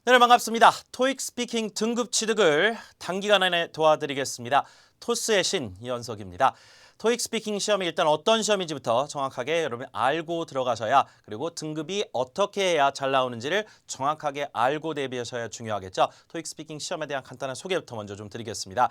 네, 반갑습니다. 토익 스피킹 등급 취득을 단기간 안에 도와드리겠습니다. 토스의 신 이현석입니다. 토익 스피킹 시험이 일단 어떤 시험인지부터 정확하게 여러분 알고 들어가셔야, 그리고 등급이 어떻게 해야 잘 나오는지를 정확하게 알고 대비하셔야 중요하겠죠. 토익 스피킹 시험에 대한 간단한 소개부터 먼저 좀 드리겠습니다.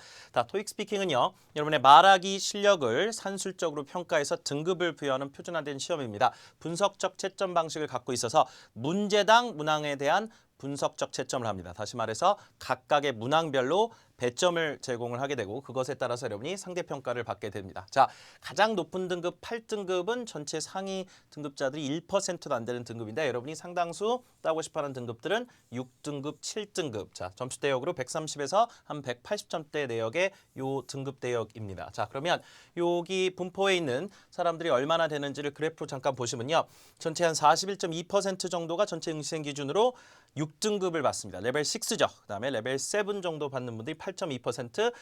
토익 스피킹은요, 여러분의 말하기 실력을 산술적으로 평가해서 등급을 부여하는 표준화된 시험입니다. 분석적 채점 방식을 갖고 있어서 문제당 문항에 대한 분석적 채점을 합니다. 다시 말해서 각각의 문항별로 배점을 제공을 하게 되고, 그것에 따라서 여러분이 상대평가를 받게 됩니다. 자, 가장 높은 등급 8등급은 전체 상위 등급자들이 1%도 안 되는 등급인데, 여러분이 상당수 따고 싶어하는 등급들은 6등급, 7등급. 자, 점수 대역으로 130에서 한 180점대 내역의 요 등급 대역입니다. 자, 그러면 여기 분포에 있는 사람들이 얼마나 되는지를 그래프로 잠깐 보시면요. 전체 한 41.2% 정도가 전체 응시생 기준으로 6등급을 받습니다. 레벨 6죠. 그다음에 레벨 7 정도 받는 분들이 8.2%,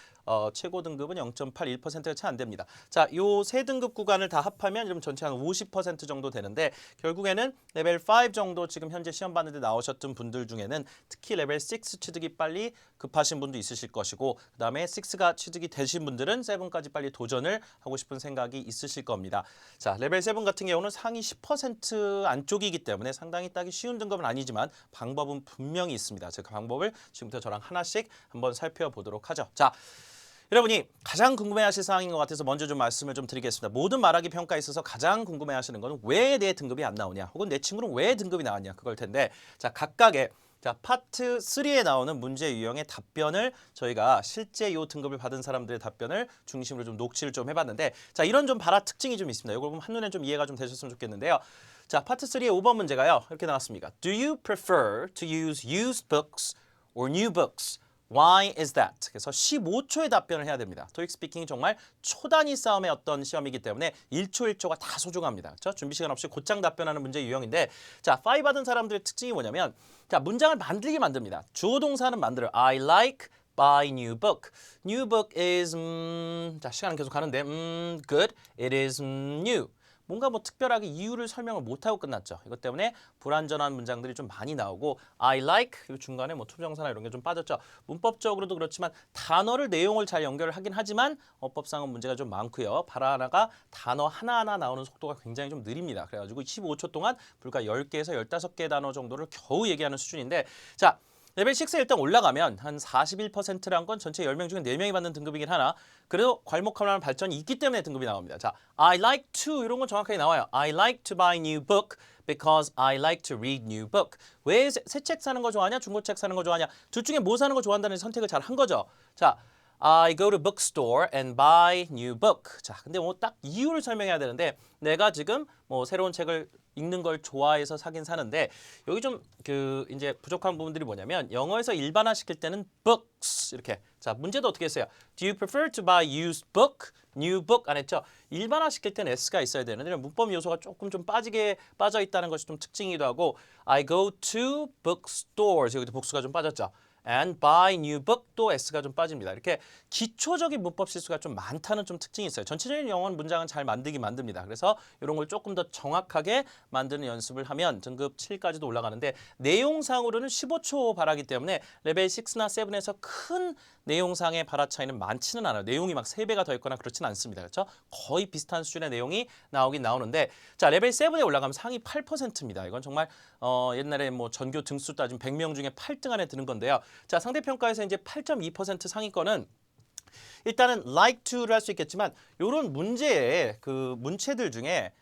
최고 등급은 0.81%가 채 안 됩니다. 자, 요 세 등급 구간을 다 합하면 여러분 전체 한 50% 정도 되는데, 결국에는 레벨 5 정도 지금 현재 시험 봤는데 나오셨던 분들 중에는 특히 레벨 6 취득이 빨리 급하신 분도 있으실 것이고, 그다음에 6가 취득이 되신 분들은 7까지 빨리 도전을 하고 싶은 생각이 있으실 겁니다. 자, 레벨 7 같은 경우는 상위 10% 안쪽이기 때문에 상당히 따기 쉬운 등급은 아니지만 방법은 분명히 있습니다. 그 방법을 지금부터 저랑 하나씩 한번 살펴보도록 하죠. 자, 여러분이 가장 궁금해하실 사항인 것 같아서 먼저 좀 말씀을 좀 드리겠습니다. 모든 말하기 평가에 있어서 가장 궁금해하시는 것은 왜 내 등급이 안 나오냐, 혹은 내 친구는 왜 등급이 나왔냐, 그걸 텐데, 자, 각각의 파트 3에 나오는 문제 유형의 답변을 저희가 실제 요 등급을 받은 사람들의 답변을 중심으로 좀 녹취를 좀 해봤는데, 자, 이런 좀 발화 특징이 좀 있습니다. 이걸 보면 한눈에 좀 이해가 좀 되셨으면 좋겠는데요. 자, 파트 3의 5번 문제가요, 이렇게 나왔습니다. Do you prefer to use used books or new books? Why is that? 그래서 15초의 답변을 해야 됩니다. 토익 스피킹이 정말 초단위 싸움의 어떤 시험이기 때문에 1초 1초가 다 소중합니다. 그렇죠? 준비 시간 없이 곧장 답변하는 문제 유형인데, 자, 5 받은 사람들의 특징이 뭐냐면, 자, 문장을 만들게 만듭니다. 주어 동사는 만들어요. I like buy new book. New book is 자, 시간은 계속 가는데 good. It is new. 뭔가 뭐 특별하게 이유를 설명을 못하고 끝났죠. 이것 때문에 불완전한 문장들이 좀 많이 나오고, I like, 그리고 중간에 뭐 투부정사나 이런 게 좀 빠졌죠. 문법적으로도 그렇지만 단어를, 내용을 잘 연결을 하긴 하지만 어법상은 문제가 좀 많고요. 발화 하나가 단어 하나하나 나오는 속도가 굉장히 좀 느립니다. 그래가지고 15초 동안 불과 10개에서 15개 단어 정도를 겨우 얘기하는 수준인데, 자, 레벨 6에 일단 올라가면 한 41%란 건 전체 10명 중에 4명이 받는 등급이긴 하나, 그래도 괄목하면 발전이 있기 때문에 등급이 나옵니다. 자, I like to, 이런 건 정확하게 나와요. I like to buy new book because I like to read new book. 왜 새 책 사는 거 좋아하냐, 중고책 사는 거 좋아하냐, 둘 중에 뭐 사는 거 좋아한다는 선택을 잘 한 거죠. 자, I go to bookstore and buy new book. 자, 근데 뭐 딱 이유를 설명해야 되는데, 내가 지금 뭐 새로운 책을 읽는 걸 좋아해서 사긴 사는데, 여기 좀 이제 부족한 부분들이 뭐냐면, 영어에서 일반화 시킬 때는 books 이렇게. 자, 문제도 어떻게 했어요? Do you prefer to buy used book? new book 안 했죠? 일반화 시킬 때는 s가 있어야 되는데 문법 요소가 조금 좀 빠져 있다는 것이 좀 특징이기도 하고, I go to bookstores, 여기도 복수가 좀 빠졌죠. and buy new book, 또 s가 좀 빠집니다. 이렇게 기초적인 문법 실수가 좀 많다는 좀 특징이 있어요. 전체적인 영어 문장은 잘 만듭니다. 그래서 이런 걸 조금 더 정확하게 만드는 연습을 하면 등급 7까지도 올라가는데, 내용상으로는 15초 발화기 때문에 레벨 6나 7에서 큰 내용상의 발화 차이는 많지는 않아요. 내용이 막 3배가 더 있거나 그렇지는 않습니다. 그렇죠? 거의 비슷한 수준의 내용이 나오긴 나오는데, 자, 레벨 7에 올라가면 상위 8%입니다. 이건 정말 옛날에 뭐 전교 등수 따지면 100명 중에 8등 안에 드는 건데요. 자, 상대평가에서 이제 8.2% 상위권은 일단은 like to를 할 수 있겠지만, 이런 문제의 그 문체들 중에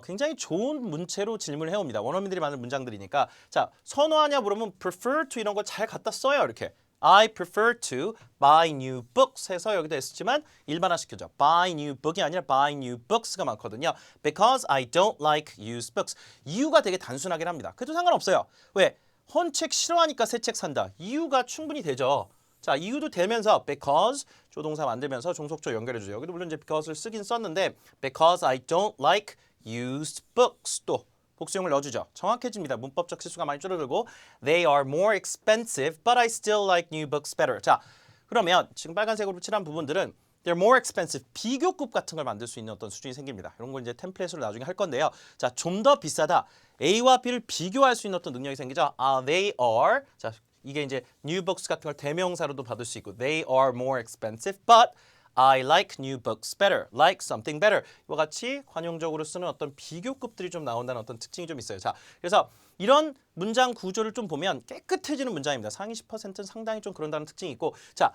굉장히 좋은 문체로 질문을 해옵니다. 원어민들이 만든 문장들이니까. 자, 선호하냐 물으면 prefer to 이런 걸 잘 갖다 써요. 이렇게 I prefer to buy new books 해서 여기도 했지만 일반화시켜줘. buy new book이 아니라 buy new books가 많거든요. Because I don't like used books. 이유가 되게 단순하긴 합니다. 그래도 상관없어요. 왜? 헌책 싫어하니까 새 책 산다. 이유가 충분히 되죠. 자, 이유도 되면서 because 조동사 만들면서 종속조 연결해줘요. 여기도 물론 이제 because를 쓰긴 썼는데, because I don't like used books, 또 복수형을 넣어주죠. 정확해집니다. 문법적 실수가 많이 줄어들고, they are more expensive, but I still like new books better. 자, 그러면 지금 빨간색으로 칠한 부분들은 they're more expensive. 비교급 같은 걸 만들 수 있는 어떤 수준이 생깁니다. 이런 걸 이제 템플릿으로 나중에 할 건데요. 자, 좀 더 비싸다. A와 B를 비교할 수 있는 어떤 능력이 생기죠. They are. 자, 이게 이제 new books 같은 걸 대명사로도 받을 수 있고 they are more expensive, but I like new books better, like something better. 이와 같이 관용적으로 쓰는 어떤 비교급들이 좀 나온다는 어떤 특징이 좀 있어요. 자, 그래서 이런 문장 구조를 좀 보면 깨끗해지는 문장입니다. 상위 10%는 상당히 좀 그런다는 특징이 있고, 자,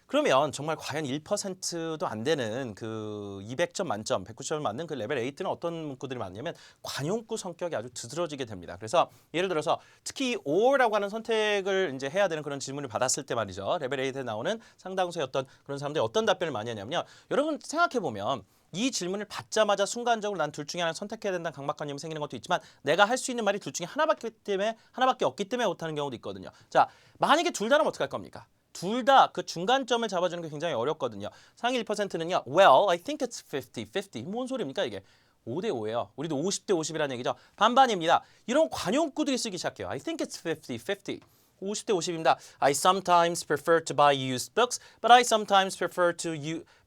그러면 정말 과연 1%도 안 되는 그 200점 만점, 190점 맞는 그 레벨 8는 어떤 문구들이 많냐면 관용구 성격이 아주 두드러지게 됩니다. 그래서 예를 들어서 특히 or라고 하는 선택을 이제 해야 되는 그런 질문을 받았을 때 말이죠. 레벨 8에 나오는 상당수의 어떤 그런 사람들이 어떤 답변을 많이 하냐면요. 여러분 생각해 보면 이 질문을 받자마자 순간적으로 난 둘 중에 하나 선택해야 된다는 강박관념이 생기는 것도 있지만 내가 할 수 있는 말이 둘 중에 하나밖에 없기 때문에 못하는 경우도 있거든요. 자, 만약에 둘 다면 어떻게 할 겁니까? 둘 다 그 중간점을 잡아주는 게 굉장히 어렵거든요. 상위 1%는요. Well, I think it's 50-50. 뭔 소리입니까 이게? 5대 5예요. 우리도 50대 50이라는 얘기죠. 반반입니다. 이런 관용구들이 쓰기 시작해요. I think it's 50-50. 50대 50입니다. I sometimes prefer to buy used books, but I sometimes prefer to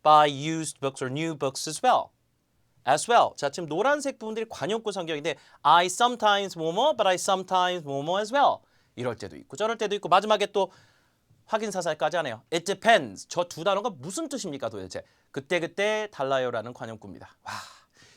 buy used books or new books as well. As well. 자, 지금 노란색 부분들이 관용구 성격인데 I sometimes 뭐뭐, but I sometimes 뭐뭐 as well. 이럴 때도 있고 저럴 때도 있고 마지막에 또 확인 사살까지 하네요. It depends. 저 두 단어가 무슨 뜻입니까 도대체? 그때그때 달라요라는 관용구입니다. 와,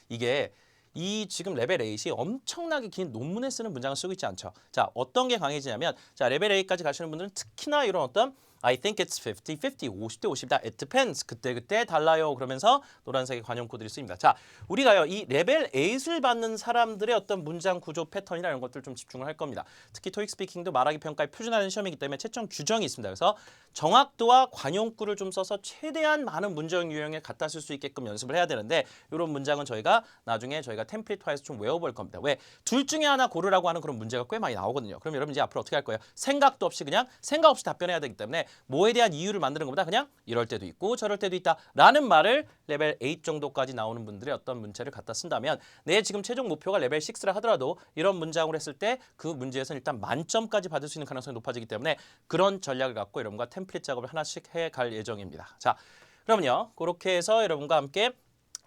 이게 이 지금 레벨 8이 엄청나게 긴 논문에 쓰는 문장을 쓰고 있지 않죠. 자, 어떤 게 강해지냐면 자, 레벨 8까지 가시는 분들은 특히나 이런 어떤 I think it's 50-50, 50대 50이다. It depends. 그때 달라요. 그러면서 노란색의 관용구들이 쓰입니다. 자, 우리가요 이 레벨 8을 받는 사람들의 어떤 문장 구조 패턴이나 이런 것들 좀 집중을 할 겁니다. 특히 토익 스피킹도 말하기 평가에 표준화된 시험이기 때문에 채점 규정이 있습니다. 그래서 정확도와 관용구를 좀 써서 최대한 많은 문장 유형에 갖다 쓸 수 있게끔 연습을 해야 되는데 이런 문장은 저희가 나중에 저희가 템플릿화해서 좀 외워볼 겁니다. 왜? 둘 중에 하나 고르라고 하는 그런 문제가 꽤 많이 나오거든요. 그럼 여러분 이제 앞으로 어떻게 할 거예요? 생각도 없이 그냥 생각 없이 답변해야 되기 때문에 뭐에 대한 이유를 만드는 것보다 그냥 이럴 때도 있고 저럴 때도 있다 라는 말을 레벨 8 정도까지 나오는 분들의 어떤 문체를 갖다 쓴다면 내 지금 최종 목표가 레벨 6라 하더라도 이런 문장을 했을 때 그 문제에서는 일단 만점까지 받을 수 있는 가능성이 높아지기 때문에 그런 전략을 갖고 여러분과 템플릿 작업을 하나씩 해갈 예정입니다. 자, 그러면요 그렇게 해서 여러분과 함께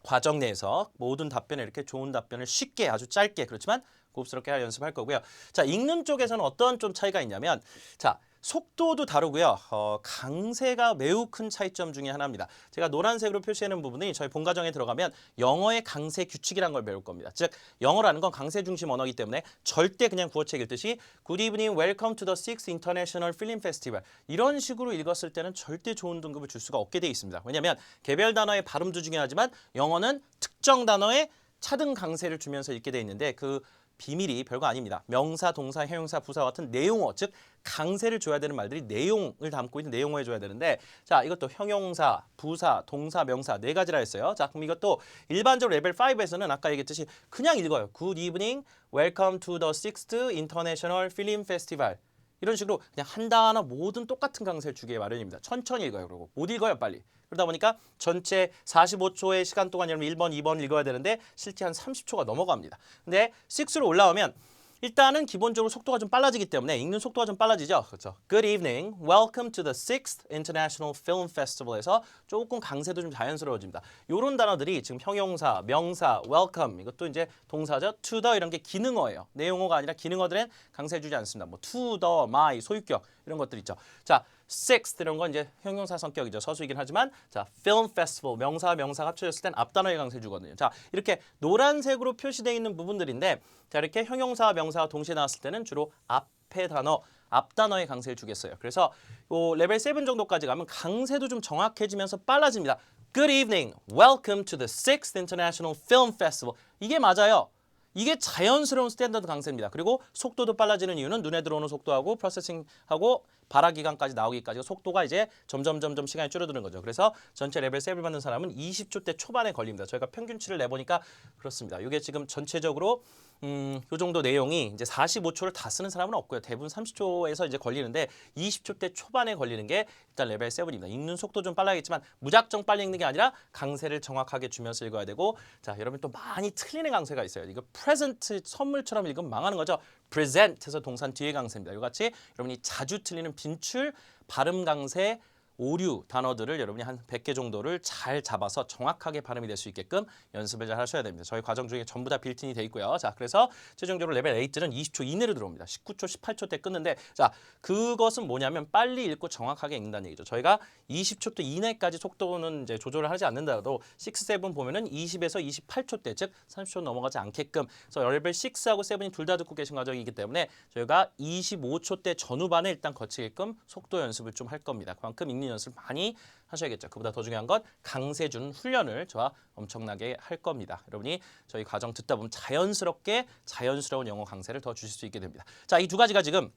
과정 내에서 모든 답변에 이렇게 좋은 답변을 쉽게 아주 짧게 그렇지만 고급스럽게 할 연습할 거고요. 자, 읽는 쪽에서는 어떤 좀 차이가 있냐면 자, 속도도 다르고요. 강세가 매우 큰 차이점 중에 하나입니다. 제가 노란색으로 표시하는 부분이 저희 본과정에 들어가면 영어의 강세 규칙이라는 걸 배울 겁니다. 즉 영어라는 건 강세 중심 언어이기 때문에 절대 그냥 구어책 읽듯이 Good evening, welcome to the 6th International Film Festival 이런 식으로 읽었을 때는 절대 좋은 등급을 줄 수가 없게 되어 있습니다. 왜냐하면 개별 단어의 발음도 중요하지만 영어는 특정 단어에 차등 강세를 주면서 읽게 되어 있는데 그 비밀이 별거 아닙니다. 명사, 동사, 형용사, 부사 같은 내용어, 즉 강세를 줘야 되는 말들이 내용을 담고 있는 내용어에 줘야 되는데 자, 이것도 형용사, 부사, 동사, 명사 네 가지라 했어요. 자, 그럼 이것도 일반적으로 레벨 5에서는 아까 얘기했듯이 그냥 읽어요. Good evening, welcome to the 6th International Film Festival. 이런 식으로 그냥 한 단어 모든 똑같은 강세를 주기에 마련입니다. 천천히 읽어요. 그리고 못 읽어요, 빨리. 그러다 보니까 전체 45초의 시간 동안 여러분 1번, 2번 읽어야 되는데 실제 한 30초가 넘어갑니다. 근데 6로 올라오면 일단은 기본적으로 속도가 좀 빨라지기 때문에 읽는 속도가 좀 빨라지죠. 그렇죠. Good evening. Welcome to the 6th International Film Festival에서 조금 강세도 좀 자연스러워집니다. 이런 단어들이 지금 형용사, 명사, welcome 이것도 이제 동사죠. to the 이런 게 기능어예요. 내용어가 아니라 기능어들은 강세 주지 않습니다. 뭐 to the, my, 소유격 이런 것들 있죠. 자, sixth 이런 건 이제 형용사 성격이죠. 서술이긴 하지만 자, film festival 명사가 합쳐졌을 땐 앞단어에 강세 주거든요. 자, 이렇게 노란색으로 표시되어 있는 부분들인데 자, 이렇게 형용사, 명사가 동시에 나왔을 때는 주로 앞에 단어, 앞 단어에 강세를 주겠어요. 그래서 요 레벨 7 정도까지 가면 강세도 좀 정확해지면서 빨라집니다. Good evening. Welcome to the 6th International Film Festival. 이게 맞아요. 이게 자연스러운 스탠다드 강세입니다. 그리고 속도도 빨라지는 이유는 눈에 들어오는 속도하고 프로세싱하고 발화 기간까지 나오기까지 속도가 이제 점점 시간이 줄어드는 거죠. 그래서 전체 레벨 7을 받는 사람은 20초 대 초반에 걸립니다. 저희가 평균치를 내보니까 그렇습니다. 이게 지금 전체적으로 요 정도 내용이 이제 45초를 다 쓰는 사람은 없고요. 대부분 30초에서 이제 걸리는데 20초대 초반에 걸리는 게 일단 레벨 7입니다. 읽는 속도 좀 빨라야겠지만 무작정 빨리 읽는 게 아니라 강세를 정확하게 주면서 읽어야 되고 자, 여러분 또 많이 틀리는 강세가 있어요. 이거 present 선물처럼 읽으면 망하는 거죠. present에서 동산 뒤에 강세입니다. 이같이 여러분이 자주 틀리는 빈출, 발음 강세, 오류 단어들을 여러분이 한 100개 정도를 잘 잡아서 정확하게 발음이 될 수 있게끔 연습을 잘 하셔야 됩니다. 저희 과정 중에 전부 다 빌트인이 돼 있고요. 자, 그래서 최종적으로 레벨 8는 20초 이내로 들어옵니다. 19초, 18초 때 끊는데 자, 그것은 뭐냐면 빨리 읽고 정확하게 읽는다는 얘기죠. 저희가 20초 이내까지 속도는 이제 조절을 하지 않는다라도 6, 7 보면은 20에서 28초 때, 즉 30초 넘어가지 않게끔. 그래서 레벨 6하고 7이 둘 다 듣고 계신 과정이기 때문에 저희가 25초 때 전후반에 일단 거치게끔 속도 연습을 좀 할 겁니다. 그만큼 읽는 연습을 많이 하셔야겠죠. 그보다 더 중요한 건 강세 주는 훈련을 저와 엄청나게 할 겁니다. 여러분이 저희 과정 듣다 보면 자연스러운 영어 강세를 더 주실 수 있게 됩니다. 자, 이 두 가지가 지금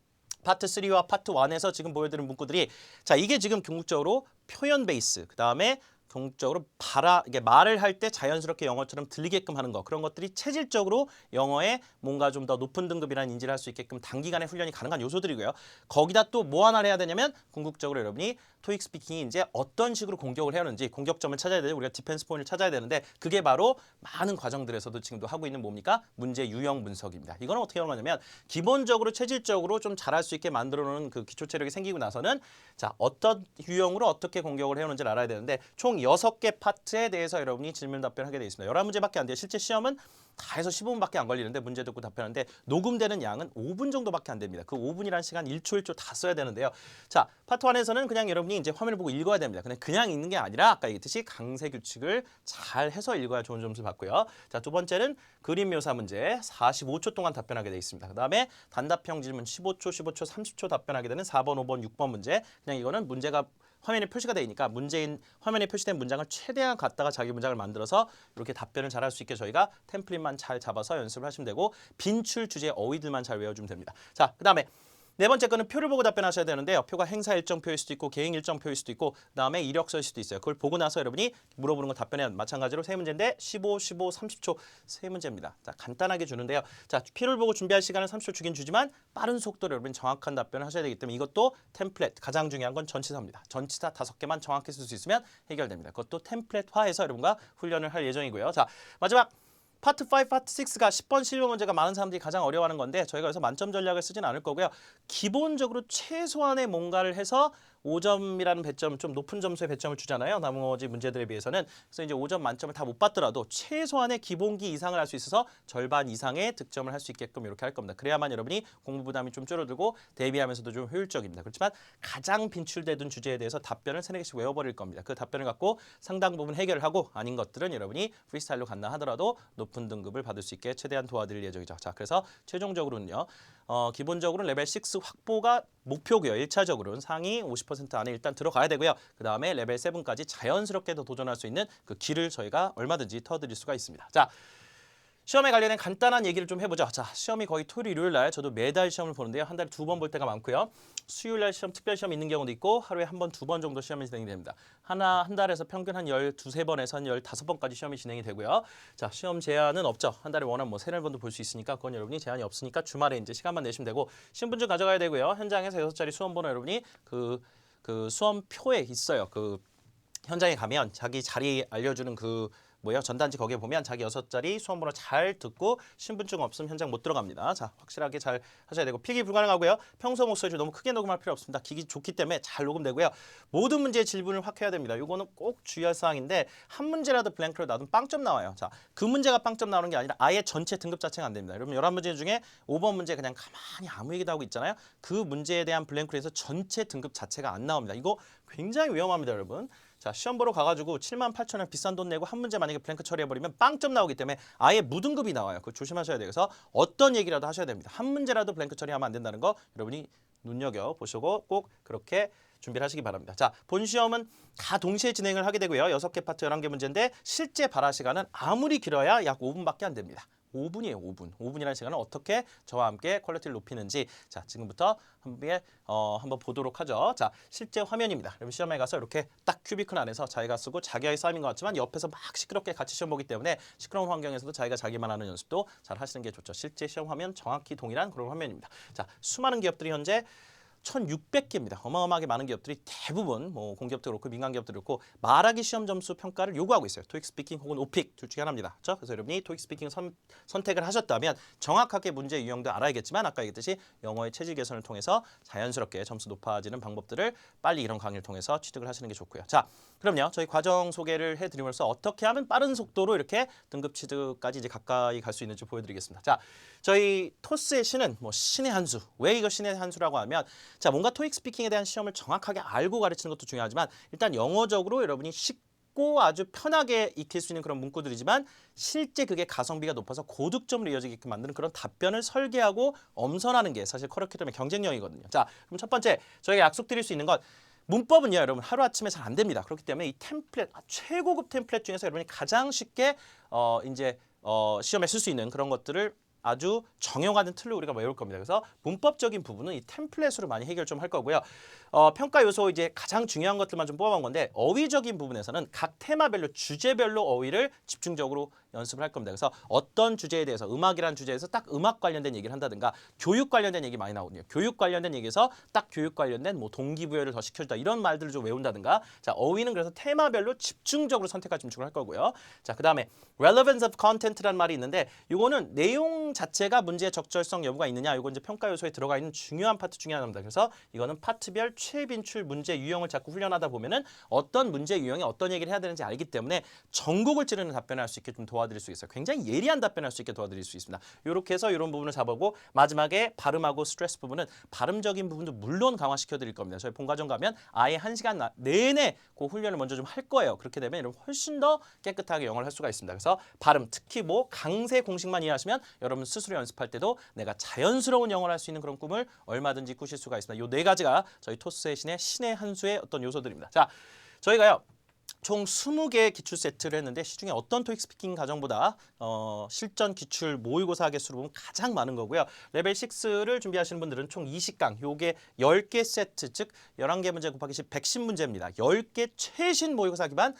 파트 3와 파트 1에서 지금 보여드린 문구들이 자, 이게 지금 궁극적으로 표현 베이스, 그다음에 궁극적으로 이게 말을 할 때 자연스럽게 영어처럼 들리게끔 하는 거, 그런 것들이 체질적으로 영어에 뭔가 좀 더 높은 등급이라는 인지를 할 수 있게끔 단기간에 훈련이 가능한 요소들이고요. 거기다 또 뭐 하나를 해야 되냐면 궁극적으로 여러분이 토익 스피킹이 이제 어떤 식으로 공격을 해야 하는지 공격점을 찾아야 되고 우리가 디펜스 포인트를 찾아야 되는데 그게 바로 많은 과정들에서도 지금도 하고 있는 뭡니까? 문제 유형 분석입니다. 이거는 어떻게 하냐면 기본적으로 체질적으로 좀 잘할 수 있게 만들어 놓은 그 기초 체력이 생기고 나서는 자, 어떤 유형으로 어떻게 공격을 해오는지를 알아야 되는데 총 6개 파트에 대해서 여러분이 질문 답변하게 되어 있습니다. 11문제밖에 안 돼요. 실제 시험은 다 해서 15분밖에 안 걸리는데 문제 듣고 답변하는데 녹음되는 양은 5분 정도밖에 안 됩니다. 그 5분이라는 시간 1초 다 써야 되는데요. 자, 파트 1에서는 그냥 여러분이 이제 화면을 보고 읽어야 됩니다. 그냥 읽는 게 아니라 아까 얘기했듯이 강세 규칙을 잘 해서 읽어야 좋은 점수를 받고요. 자, 두 번째는 그림 묘사 문제 45초 동안 답변하게 되어 있습니다. 그다음에 단답형 질문 15초, 30초 답변하게 되는 4번, 5번, 6번 문제. 그냥 이거는 문제가 화면에 표시가 되니까 화면에 표시된 문장을 최대한 갖다가 자기 문장을 만들어서 이렇게 답변을 잘할 수 있게 저희가 템플릿만 잘 잡아서 연습을 하시면 되고 빈출 주제 어휘들만 잘 외워주면 됩니다. 자, 그다음에 네 번째 거는 표를 보고 답변하셔야 되는데요. 표가 행사 일정표일 수도 있고 개인 일정표일 수도 있고 그다음에 이력서일 수도 있어요. 그걸 보고 나서 여러분이 물어보는 거 답변해야 마찬가지로 세 문제인데 15, 30초 세 문제입니다. 자, 간단하게 주는데요. 자, 표를 보고 준비할 시간은 30초 주긴 주지만 빠른 속도로 여러분 정확한 답변을 하셔야 되기 때문에 이것도 템플릿 가장 중요한 건 전치사입니다. 전치사 5개만 정확히 쓸 수 있으면 해결됩니다. 그것도 템플릿화해서 여러분과 훈련을 할 예정이고요. 자, 마지막 파트 5, 파트 6가 10번 실무 문제가 많은 사람들이 가장 어려워하는 건데 저희가 그래서 만점 전략을 쓰진 않을 거고요. 기본적으로 최소한의 뭔가를 해서 5점이라는 배점, 좀 높은 점수의 배점을 주잖아요. 나머지 문제들에 비해서는. 그래서 이제 5점 만점을 다 못 받더라도 최소한의 기본기 이상을 할 수 있어서 절반 이상의 득점을 할 수 있게끔 이렇게 할 겁니다. 그래야만 여러분이 공부 부담이 좀 줄어들고 대비하면서도 좀 효율적입니다. 그렇지만 가장 빈출되던 주제에 대해서 답변을 3, 4개씩 외워버릴 겁니다. 그 답변을 갖고 상당 부분 해결을 하고 아닌 것들은 여러분이 프리스타일로 간다 하더라도 높은 등급을 받을 수 있게 최대한 도와드릴 예정이죠. 자, 그래서 최종적으로는요. 기본적으로 레벨 6 확보가 목표고요. 1차적으로는 상위 50% 안에 일단 들어가야 되고요. 그 다음에 레벨 7까지 자연스럽게 더 도전할 수 있는 그 길을 저희가 얼마든지 터드릴 수가 있습니다. 자, 시험에 관련된 간단한 얘기를 좀 해보죠. 자, 시험이 거의 토요일, 일요일 날 저도 매달 시험을 보는데요. 한 달에 2번 볼 때가 많고요. 수요일 날 시험, 특별 시험 있는 경우도 있고 하루에 한 번, 2번 정도 시험이 진행이 됩니다. 한 달에서 평균 한 12~13번에서 한 15번까지 시험이 진행이 되고요. 자, 시험 제한은 없죠. 한 달에 원하면 뭐 3~4번도 볼 수 있으니까 그건 여러분이 제한이 없으니까 주말에 이제 시간만 내시면 되고 신분증 가져가야 되고요. 현장에서 6자리 수험번호 여러분이 그 수험표에 있어요. 그 현장에 가면 자기 자리 알려주는 전단지 거기에 보면 자기 6자리 수험번호 잘 듣고 신분증 없으면 현장 못 들어갑니다. 자, 확실하게 잘 하셔야 되고 필기 불가능하고요. 평소 목소리 너무 크게 녹음할 필요 없습니다. 기기 좋기 때문에 잘 녹음되고요. 모든 문제의 질문을 확 해야 됩니다. 이거는 꼭 주의할 사항인데 한 문제라도 블랭크로 놔두면 빵점 나와요. 자, 그 문제가 빵점 나오는 게 아니라 아예 전체 등급 자체가 안 됩니다. 여러분 11문제 중에 5번 문제 그냥 가만히 아무 얘기도 하고 있잖아요. 그 문제에 대한 블랭크로 해서 전체 등급 자체가 안 나옵니다. 이거 굉장히 위험합니다, 여러분. 자, 시험 보러 가가지고 78,000원 비싼 돈 내고 한 문제 만약에 블랭크 처리해버리면 빵점 나오기 때문에 아예 무등급이 나와요. 그거 조심하셔야 돼요. 그래서 어떤 얘기라도 하셔야 됩니다. 한 문제라도 블랭크 처리하면 안 된다는 거 여러분이 눈여겨보시고 꼭 그렇게 준비를 하시기 바랍니다. 자, 본 시험은 다 동시에 진행을 하게 되고요. 6개 파트 11개 문제인데 실제 발화 시간은 아무리 길어야 약 5분밖에 안 됩니다. 5분이에요, 5분. 5분이라는 시간은 어떻게 저와 함께 퀄리티를 높이는지 자, 지금부터 한번 보도록 하죠. 자, 실제 화면입니다. 여러분 시험에 가서 이렇게 딱 큐비클 안에서 자기가 쓰고 자기와의 싸움인 것 같지만 옆에서 막 시끄럽게 같이 시험 보기 때문에 시끄러운 환경에서도 자기가 자기만 하는 연습도 잘 하시는 게 좋죠. 실제 시험 화면 정확히 동일한 그런 화면입니다. 자, 수많은 기업들이 현재 1,600개입니다. 어마어마하게 많은 기업들이 대부분 뭐 공기업도 그렇고 민간 기업도 그렇고 말하기 시험 점수 평가를 요구하고 있어요. 토익 스피킹 혹은 오픽 둘 중에 하나입니다. 그렇죠? 그래서 여러분이 토익 스피킹 선택을 하셨다면 정확하게 문제 유형도 알아야겠지만 아까 얘기했듯이 영어의 체질 개선을 통해서 자연스럽게 점수 높아지는 방법들을 빨리 이런 강의를 통해서 취득을 하시는 게 좋고요. 자, 그럼요. 저희 과정 소개를 해드림으로써 어떻게 하면 빠른 속도로 이렇게 등급 취득까지 이제 가까이 갈 수 있는지 보여드리겠습니다. 자, 저희 토스의 신은 뭐 신의 한 수. 왜 이거 신의 한 수라고 하면 자, 뭔가 토익 스피킹에 대한 시험을 정확하게 알고 가르치는 것도 중요하지만 일단 영어적으로 여러분이 쉽고 아주 편하게 익힐 수 있는 그런 문구들이지만 실제 그게 가성비가 높아서 고득점으로 이어지게끔 만드는 그런 답변을 설계하고 엄선하는 게 사실 커리큘럼의 경쟁력이거든요. 자, 그럼 첫 번째 저희가 약속드릴 수 있는 건 문법은요, 여러분 하루아침에 잘 안 됩니다. 그렇기 때문에 이 템플릿, 최고급 템플릿 중에서 여러분이 가장 쉽게 시험에 쓸 수 있는 그런 것들을 아주 정형화된 틀로 우리가 외울 겁니다. 그래서 문법적인 부분은 이 템플릿으로 많이 해결 좀 할 거고요. 평가 요소 이제 가장 중요한 것들만 좀 뽑아본 건데 어휘적인 부분에서는 각 테마별로 주제별로 어휘를 집중적으로 연습을 할 겁니다. 그래서 어떤 주제에 대해서 음악이라는 주제에서 딱 음악 관련된 얘기를 한다든가 교육 관련된 얘기 많이 나오거든요. 교육 관련된 얘기에서 딱 교육 관련된 뭐 동기부여를 더 시켜준다 이런 말들을 좀 외운다든가. 자, 어휘는 그래서 테마별로 집중적으로 선택과 집중을 할 거고요. 자, 그다음에 relevance of content라는 말이 있는데 이거는 내용 자체가 문제의 적절성 여부가 있느냐 이거 이제 평가 요소에 들어가 있는 중요한 파트 중에 하나입니다. 그래서 이거는 파트별 최빈출 문제 유형을 자꾸 훈련하다 보면은 어떤 문제 유형이 어떤 얘기를 해야 되는지 알기 때문에 전곡을 찌르는 답변을 할 수 있게 좀 도와드릴 수 있어요. 굉장히 예리한 답변을 할 수 있게 도와드릴 수 있습니다. 이렇게 해서 이런 부분을 잡아보고 마지막에 발음하고 스트레스 부분은 발음적인 부분도 물론 강화시켜 드릴 겁니다. 저희 본과정 가면 아예 1시간 내내 그 훈련을 먼저 좀 할 거예요. 그렇게 되면 여러분 훨씬 더 깨끗하게 영어를 할 수가 있습니다. 그래서 발음 특히 뭐 강세 공식만 이해하시면 여러분 스스로 연습할 때도 내가 자연스러운 영어를 할 수 있는 그런 꿈을 얼마든지 꾸실 수가 있습니다. 이 네 가지가 저희 토스의 신의 한 수의 어떤 요소들입니다. 자, 저희가요. 총 20개의 기출 세트를 했는데 시중에 어떤 토익 스피킹 과정보다 실전 기출 모의고사 개수로 보면 가장 많은 거고요. 레벨 6를 준비하시는 분들은 총 20강, 요게 10개 세트, 즉 11개 문제 곱하기 10, 110문제입니다. 10개 최신 모의고사 기반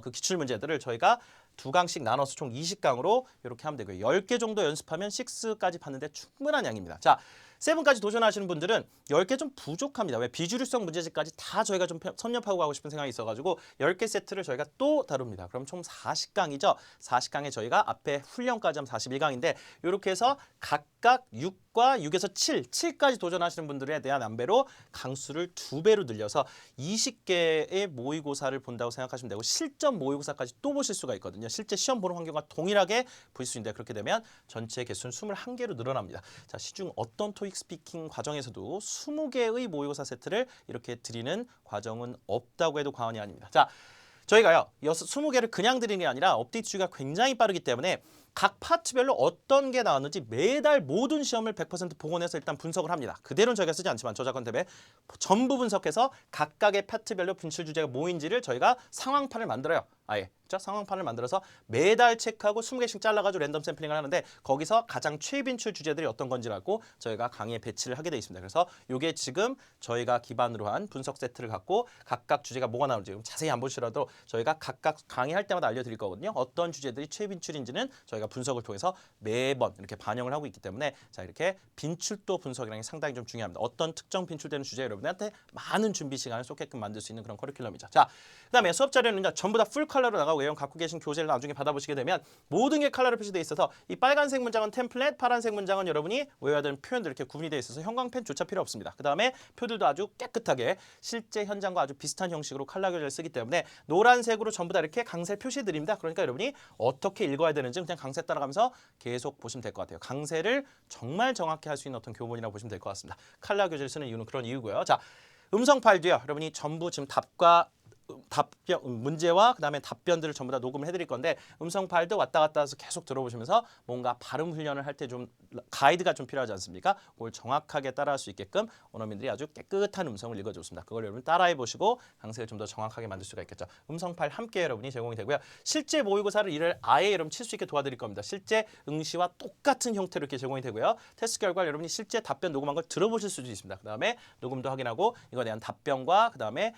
그 기출 문제들을 저희가 2강씩 나눠서 총 20강으로 이렇게 하면 되고요. 10개 정도 연습하면 6까지 봤는데 충분한 양입니다. 자, 7까지 도전하시는 분들은 10개 좀 부족합니다. 왜? 비주류성 문제집까지 다 저희가 좀 섭렵하고 가고 싶은 생각이 있어가지고 10개 세트를 저희가 또 다룹니다. 그럼 총 40강이죠. 40강에 저희가 앞에 훈련까지 하면 41강인데 이렇게 해서 각각 6과 6에서 7까지 도전하시는 분들에 대한 안배로 강수를 2배로 늘려서 20개의 모의고사를 본다고 생각하시면 되고 실전 모의고사까지 또 보실 수가 있거든요. 실제 시험 보는 환경과 동일하게 보실 수 있는데 그렇게 되면 전체 개수는 21개로 늘어납니다. 자, 시중 어떤 토익 스피킹 과정에서도 20개의 모의고사 세트를 이렇게 드리는 과정은 없다고 해도 과언이 아닙니다. 자, 저희가요 20개를 그냥 드리는 게 아니라 업데이트 주기가 굉장히 빠르기 때문에 각 파트별로 어떤 게 나왔는지 매달 모든 시험을 100% 복원해서 일단 분석을 합니다. 그대로는 저희가 쓰지 않지만 저작권 때문에 전부 분석해서 각각의 파트별로 분출 주제가 뭐인지를 저희가 상황판을 만들어요. 아예 상황판을 만들어서 매달 체크하고 20개씩 잘라가지고 랜덤 샘플링을 하는데 거기서 가장 최빈출 주제들이 어떤 건지라고 저희가 강의에 배치를 하게 돼 있습니다. 그래서 이게 지금 저희가 기반으로 한 분석 세트를 갖고 각각 주제가 뭐가 나오는지 자세히 안 보시더라도 저희가 각각 강의할 때마다 알려드릴 거거든요. 어떤 주제들이 최빈출인지는 저희가 분석을 통해서 매번 이렇게 반영을 하고 있기 때문에 자 이렇게 빈출도 분석이라는 게 상당히 좀 중요합니다. 어떤 특정 빈출되는 주제 여러분한테 많은 준비 시간을 쏟게끔 만들 수 있는 그런 커리큘럼이죠. 자, 그다음에 수업 자료는 전부 다 풀 컬러로 나가고 외형 갖고 계신 교재를 나중에 받아보시게 되면 모든 게 컬러로 표시되어 있어서 이 빨간색 문장은 템플릿, 파란색 문장은 여러분이 외워야 되는 표현들 이렇게 구분이 되어 있어서 형광펜조차 필요 없습니다. 그다음에 표들도 아주 깨끗하게 실제 현장과 아주 비슷한 형식으로 컬러 교재를 쓰기 때문에 노란색으로 전부 다 이렇게 강세 표시해 드립니다. 그러니까 여러분이 어떻게 읽어야 되는지 그냥 강세 따라가면서 계속 보시면 될 것 같아요. 강세를 정말 정확히 할 수 있는 어떤 교본이라고 보시면 될 것 같습니다. 컬러 교재를 쓰는 이유는 그런 이유고요. 자, 음성 파일도요. 여러분이 전부 지금 문제와 그다음에 답변들을 전부 다 녹음을 해드릴 건데 음성 파일도 왔다 갔다 해서 계속 들어보시면서 뭔가 발음 훈련을 할 때 좀 가이드가 좀 필요하지 않습니까? 그걸 정확하게 따라할 수 있게끔 원어민들이 아주 깨끗한 음성을 읽어줬습니다. 그걸 여러분 따라해 보시고 강세를 좀 더 정확하게 만들 수가 있겠죠. 음성 파일 함께 여러분이 제공이 되고요. 실제 모의고사를 이를 아예 여러분 칠 수 있게 도와드릴 겁니다. 실제 응시와 똑같은 형태로 이렇게 제공이 되고요. 테스트 결과 여러분이 실제 답변 녹음한 걸 들어보실 수도 있습니다. 그다음에 녹음도 확인하고 이거에 대한 답변과 그다음에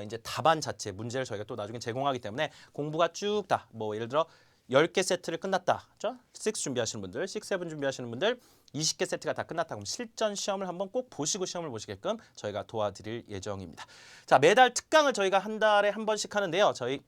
이제 답안 자체 문제를 저희가 또 나중에 제공하기 때문에 공부가 쭉 다 뭐 예를 들어 10개 세트를 끝났다. 그렇죠? 6 준비하시는 분들, 6, 7 준비하시는 분들 20개 세트가 다 끝났다. 그럼 실전 시험을 한번 꼭 보시고 시험을 보시게끔 저희가 도와드릴 예정입니다. 자, 매달 특강을 저희가 한 달에 한 번씩 하는데요. 저희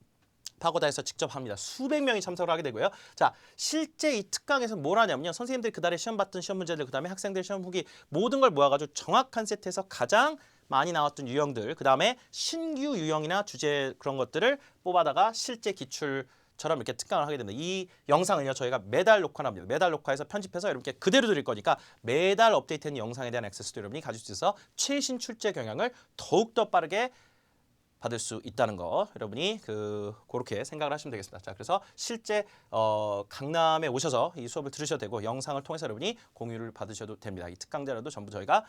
파고다에서 직접 합니다. 수백 명이 참석을 하게 되고요. 자, 실제 이 특강에서 뭘 하냐면요. 선생님들이 그달에 시험 봤던 시험 문제들, 그다음에 학생들 시험 후기 모든 걸 모아가지고 정확한 세트에서 가장 많이 나왔던 유형들, 그다음에 신규 유형이나 주제 그런 것들을 뽑아다가 실제 기출처럼 이렇게 특강을 하게 됩니다. 이 영상은요 저희가 매달 녹화합니다. 매달 녹화해서 편집해서 여러분께 그대로 드릴 거니까 매달 업데이트된 영상에 대한 액세스도 여러분이 가질 수 있어서 최신 출제 경향을 더욱더 빠르게 받을 수 있다는 거 여러분이 그렇게 생각을 하시면 되겠습니다. 자, 그래서 실제 강남에 오셔서 이 수업을 들으셔도 되고 영상을 통해서 여러분이 공유를 받으셔도 됩니다. 이 특강자료도 전부 저희가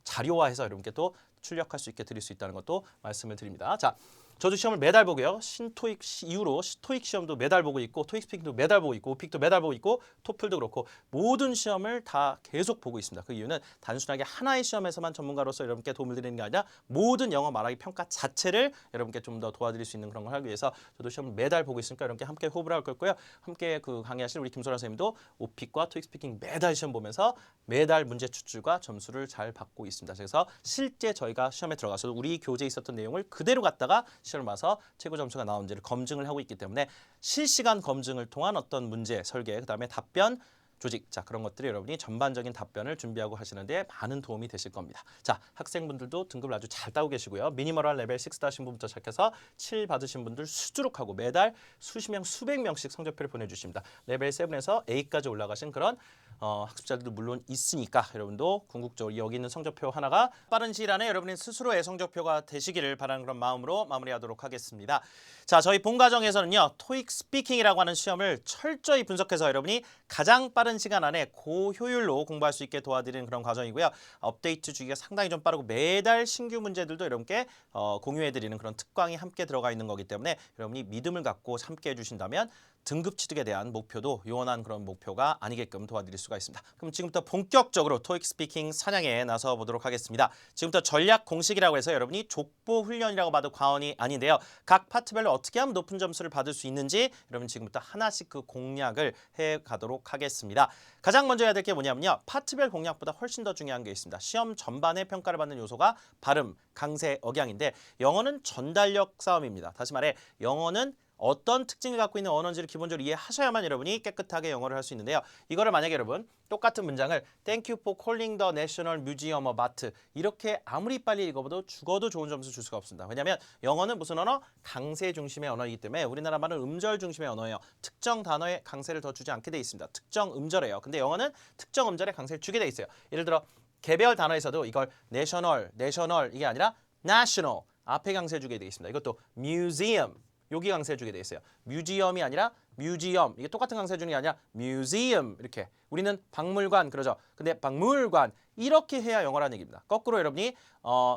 자료화해서 여러분께 또 출력할 수 있게 드릴 수 있다는 것도 말씀을 드립니다. 자, 저도 시험을 매달 보고요. 신토익 이후로 토익 시험도 매달 보고 있고 토익 스피킹도 매달 보고 있고 오픽도 매달 보고 있고 토플도 그렇고 모든 시험을 다 계속 보고 있습니다. 그 이유는 단순하게 하나의 시험에서만 전문가로서 여러분께 도움을 드리는 게 아니라 모든 영어 말하기 평가 자체를 여러분께 좀 더 도와드릴 수 있는 그런 걸 하기 위해서 저도 시험을 매달 보고 있으니까 여러분께 함께 호흡을 할 거고요. 함께 강의하실 우리 김소라 선생님도 오픽과 토익 스피킹 매달 시험 보면서 매달 문제 추출과 점수를 잘 받고 있습니다. 그래서 실제 저희가 시험에 들어가서 우리 교재에 있었던 내용을 그대로 갖다가 시험을 봐서 최고 점수가 나오는지를 검증을 하고 있기 때문에 실시간 검증을 통한 어떤 문제 설계, 그다음에 답변 조직, 자 그런 것들이 여러분이 전반적인 답변을 준비하고 하시는데 많은 도움이 되실 겁니다. 자, 학생분들도 등급을 아주 잘 따고 계시고요. 미니멀한 레벨 6 하신 분부터 시작해서 7 받으신 분들 수두룩하고 매달 수십 명, 수백 명씩 성적표를 보내주십니다. 레벨 7에서 A까지 올라가신 그런 학습자들도 물론 있으니까 여러분도 궁극적으로 여기 있는 성적표 하나가 빠른 시일 안에 여러분의 스스로의 성적표가 되시기를 바라는 그런 마음으로 마무리하도록 하겠습니다. 자, 저희 본 과정에서는요. 토익 스피킹이라고 하는 시험을 철저히 분석해서 여러분이 가장 빠른 시간 안에 고효율로 공부할 수 있게 도와드리는 그런 과정이고요. 업데이트 주기가 상당히 좀 빠르고 매달 신규 문제들도 여러분께 공유해드리는 그런 특강이 함께 들어가 있는 거기 때문에 여러분이 믿음을 갖고 함께 해주신다면 등급 취득에 대한 목표도 요원한 그런 목표가 아니게끔 도와드릴 수가 있습니다. 그럼 지금부터 본격적으로 토익 스피킹 사냥에 나서 보도록 하겠습니다. 지금부터 전략 공식이라고 해서 여러분이 족보 훈련이라고 봐도 과언이 아닌데요. 각 파트별로 어떻게 하면 높은 점수를 받을 수 있는지 여러분 지금부터 하나씩 그 공략을 해가도록 하겠습니다. 가장 먼저 해야 될 게 뭐냐면요. 파트별 공략보다 훨씬 더 중요한 게 있습니다. 시험 전반에 평가를 받는 요소가 발음, 강세, 억양인데 영어는 전달력 싸움입니다. 다시 말해 영어는 어떤 특징을 갖고 있는 언어인지를 기본적으로 이해하셔야만 여러분이 깨끗하게 영어를 할 수 있는데요. 이거를 만약에 여러분 똑같은 문장을 Thank you for calling the National Museum of Art 이렇게 아무리 빨리 읽어봐도 죽어도 좋은 점수 줄 수가 없습니다. 왜냐하면 영어는 무슨 언어? 강세 중심의 언어이기 때문에 우리나라 말은 음절 중심의 언어예요. 특정 단어에 강세를 더 주지 않게 돼 있습니다. 특정 음절이에요. 근데 영어는 특정 음절에 강세를 주게 돼 있어요. 예를 들어 개별 단어에서도 이걸 national 이게 아니라 national 앞에 강세 주게 돼 있습니다. 이것도 museum 여기 강세 주게 돼 있어요. 뮤지엄이 아니라 뮤지엄. 이게 똑같은 강세 주는 게 아니라 뮤지엄 이렇게. 우리는 박물관 그러죠. 근데 박물관 이렇게 해야 영어라는 얘기입니다. 거꾸로 여러분이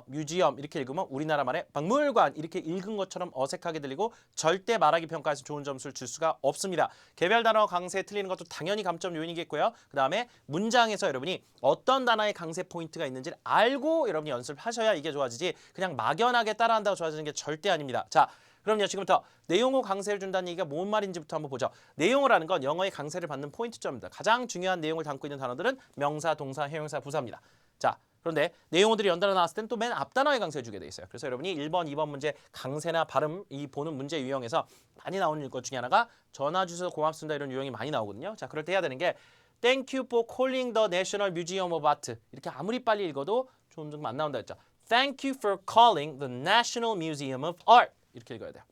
뮤지엄 이렇게 읽으면 우리나라 말에 박물관 이렇게 읽은 것처럼 어색하게 들리고 절대 말하기 평가에서 좋은 점수를 줄 수가 없습니다. 개별 단어 강세 틀리는 것도 당연히 감점 요인이겠고요. 그 다음에 문장에서 여러분이 어떤 단어의 강세 포인트가 있는지를 알고 여러분이 연습하셔야 이게 좋아지지 그냥 막연하게 따라한다고 좋아지는 게 절대 아닙니다. 자, 그럼요. 지금부터 내용호 강세를 준다는 얘기가 뭔 말인지부터 한번 보죠. 내용어라는 건 영어의 강세를 받는 포인트점입니다. 가장 중요한 내용을 담고 있는 단어들은 명사, 동사, 형용사, 부사입니다. 자, 그런데 내용어들이 연달아 나왔을 땐 또 맨 앞 단어에 강세 주게 돼 있어요. 그래서 여러분이 1번, 2번 문제 강세나 발음 이 보는 문제 유형에서 많이 나오는 것 중에 하나가 전화 주셔서 고맙습니다 이런 유형이 많이 나오거든요. 자, 그럴 때 해야 되는 게 Thank you for calling the National Museum of Art 이렇게 아무리 빨리 읽어도 좋은 점수 안 나온다 했죠. Thank you for calling the National Museum of Art 이렇게 읽어야 돼요.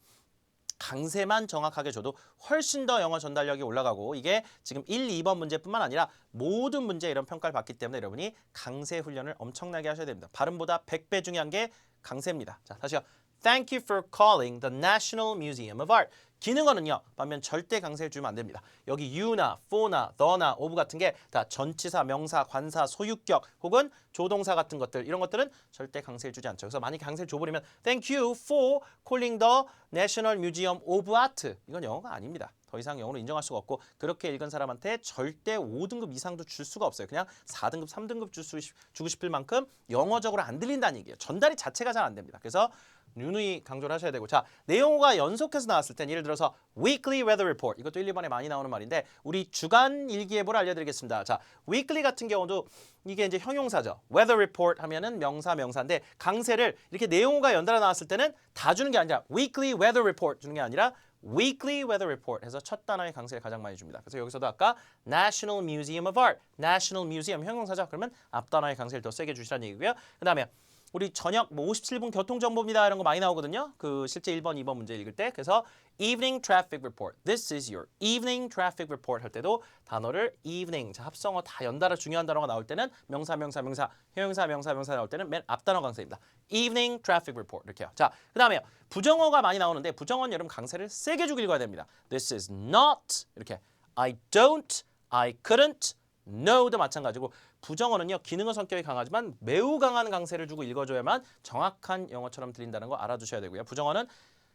강세만 정확하게 줘도 훨씬 더 영어 전달력이 올라가고 이게 지금 1, 2번 문제뿐만 아니라 모든 문제 이런 평가를 받기 때문에 여러분이 강세 훈련을 엄청나게 하셔야 됩니다. 발음보다 100배 중요한 게 강세입니다. 자, 다시요. Thank you for calling the National Museum of Art. 기능어는요. 반면 절대 강세를 주면 안 됩니다. 여기 you나 for나 the나 of 같은 게 다 전치사, 명사, 관사, 소유격 혹은 조동사 같은 것들 이런 것들은 절대 강세를 주지 않죠. 그래서 만약에 강세를 줘버리면 Thank you for calling the National Museum of Art. 이건 영어가 아닙니다. 더 이상 영어로 인정할 수가 없고 그렇게 읽은 사람한테 절대 5등급 이상도 줄 수가 없어요. 그냥 4등급, 3등급 주고 싶을 만큼 영어적으로 안 들린다는 얘기예요. 전달이 자체가 잘 안 됩니다. 그래서 누누이 강조를 하셔야 되고 자 내용어가 연속해서 나왔을 땐 예를 들어서 weekly weather report 이것도 1, 2번에 많이 나오는 말인데 우리 주간 일기예보를 알려드리겠습니다. 자 weekly 같은 경우도 이게 이제 형용사죠. weather report 하면은 명사인데 강세를 이렇게 내용어가 연달아 나왔을 때는 다 주는 게 아니라 weekly weather report 주는 게 아니라 weekly weather report 해서 첫 단어의 강세를 가장 많이 줍니다. 그래서 여기서도 아까 National Museum of Art, National Museum 형용사죠. 그러면 앞 단어의 강세를 더 세게 주시라는 얘기고요. 그 다음에 우리 저녁 뭐 57분 교통정보입니다. 이런 거 많이 나오거든요. 그 실제 1번, 2번 문제 읽을 때. 그래서 evening traffic report. This is your evening traffic report 할 때도 단어를 evening, 자, 합성어 다 연달아 중요한 단어가 나올 때는 명사, 형용사 나올 때는 맨 앞 단어 강세입니다. evening traffic report 이렇게요. 자, 그 다음에요. 부정어가 많이 나오는데 부정어는 여러분 강세를 세게 주고 읽어야 됩니다. This is not 이렇게 I don't, I couldn't, no도 마찬가지고 부정어는요 기능어 성격이 강하지만 매우 강한 강세를 주고 읽어줘야만 정확한 영어처럼 들린다는 거 알아두셔야 되고요. 부정어는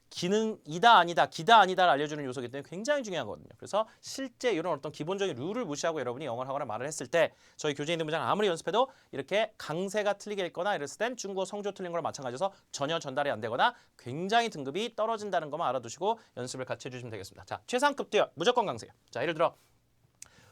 기능이다 아니다 기다 아니다를 알려주는 요소이기 때문에 굉장히 중요하거든요. 그래서 실제 이런 어떤 기본적인 룰을 무시하고 여러분이 영어를 하거나 말을 했을 때 저희 교재에 있는 문장 아무리 연습해도 이렇게 강세가 틀리게 읽거나 이랬을 땐 중국어 성조 틀린 거랑 마찬가지여서 전혀 전달이 안 되거나 굉장히 등급이 떨어진다는 것만 알아두시고 연습을 같이 해주시면 되겠습니다. 자 최상급도요 무조건 강세요. 자 예를 들어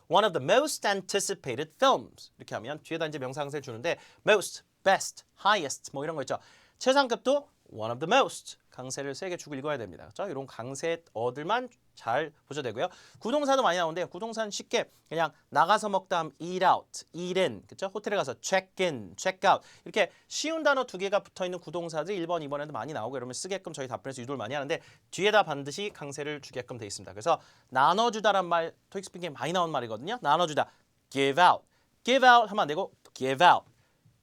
One of the most anticipated films 이렇게 하면 뒤에다 이제 명사강세를 주는데 most, best, highest 뭐 이런 거 있죠. 최상급도 one of the most 강세를 세게 주고 읽어야 됩니다. 그렇죠? 이런 강세어들만 잘 보셔야 되고요. 구동사도 많이 나오는데요. 구동사는 쉽게 그냥 나가서 먹다 하면 eat out, eat in, 그렇죠? 호텔에 가서 check in, check out 이렇게 쉬운 단어 두 개가 붙어있는 구동사들이 1번, 2번에도 많이 나오고 여러분 쓰게끔 저희 답변에서 유도를 많이 하는데 뒤에다 반드시 강세를 주게끔 돼 있습니다. 그래서 나눠주다란 말 토익 스피킹에 많이 나온 말이거든요. 나눠주다, give out, give out 하면 안 되고 give out,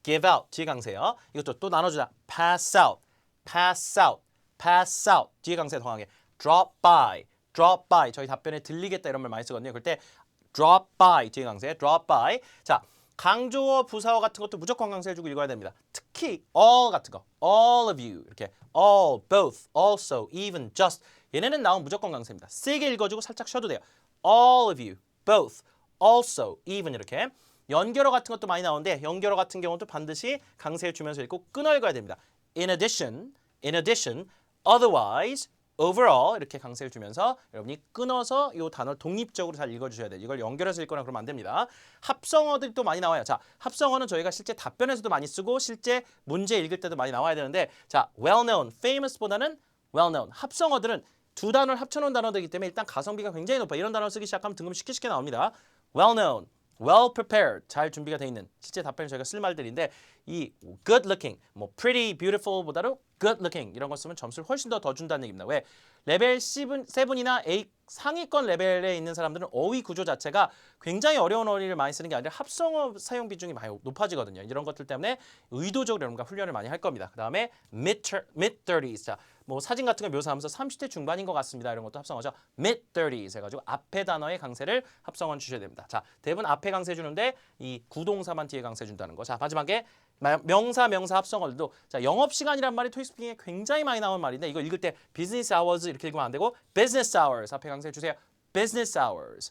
give out 뒤에 강세요. 이것도 또 나눠주다, pass out, pass out, pass out 뒤에 강세 더 강하게 drop by, drop by 저희 답변에 들리겠다 이런 말 많이 쓰거든요. 그럴 때 drop by 뒤에 강세 drop by 자 강조어 부사어 같은 것도 무조건 강세를 주고 읽어야 됩니다. 특히 all 같은 거 all of you 이렇게 all, both, also, even, just 얘네는 나오면 무조건 강세입니다. 세게 읽어주고 살짝 쉬어도 돼요. all of you, both, also, even 이렇게 연결어 같은 것도 많이 나오는데 연결어 같은 경우도 반드시 강세를 주면서 읽고 끊어 읽어야 됩니다. in addition, otherwise, overall 이렇게 강세를 주면서 여러분이 끊어서 이 단어를 독립적으로 잘 읽어주셔야 돼요. 이걸 연결해서 읽거나 그러면 안 됩니다. 합성어들이 또 많이 나와요. 자, 합성어는 저희가 실제 답변에서도 많이 쓰고 실제 문제 읽을 때도 많이 나와야 되는데 자, well-known, famous보다는 well-known. 합성어들은 두 단어를 합쳐놓은 단어들이기 때문에 일단 가성비가 굉장히 높아요. 이런 단어 쓰기 시작하면 등급 쉽게 나옵니다. well-known, well-prepared, 잘 준비가 돼 있는 실제 답변이 저희가 쓸 말들인데 이 good-looking, 뭐 pretty, beautiful보다도 good-looking 이런 거 쓰면 점수를 훨씬 더 준다는 얘기입니다. 왜? 레벨 7이나 8 상위권 레벨에 있는 사람들은 어휘 구조 자체가 굉장히 어려운 어휘를 많이 쓰는 게 아니라 합성어 사용 비중이 많이 높아지거든요. 이런 것들 때문에 의도적으로 여러분과 훈련을 많이 할 겁니다. 그 다음에 mid-30s, 자, 뭐 사진 같은 거 묘사하면서 30대 중반인 것 같습니다. 이런 것도 합성어죠. mid-30s 해가지고 앞에 단어의 강세를 합성어는 주셔야 됩니다. 자, 대부분 앞에 강세 주는데 이 구동사만 뒤에 강세 준다는 거. 자, 마지막에 명사 합성어들도 자 영업시간이란 말이 토익 스피킹에 굉장히 많이 나오는 말인데 이거 읽을 때 business hours 이렇게 읽으면 안 되고 business hours 앞에 강세 주세요. business hours,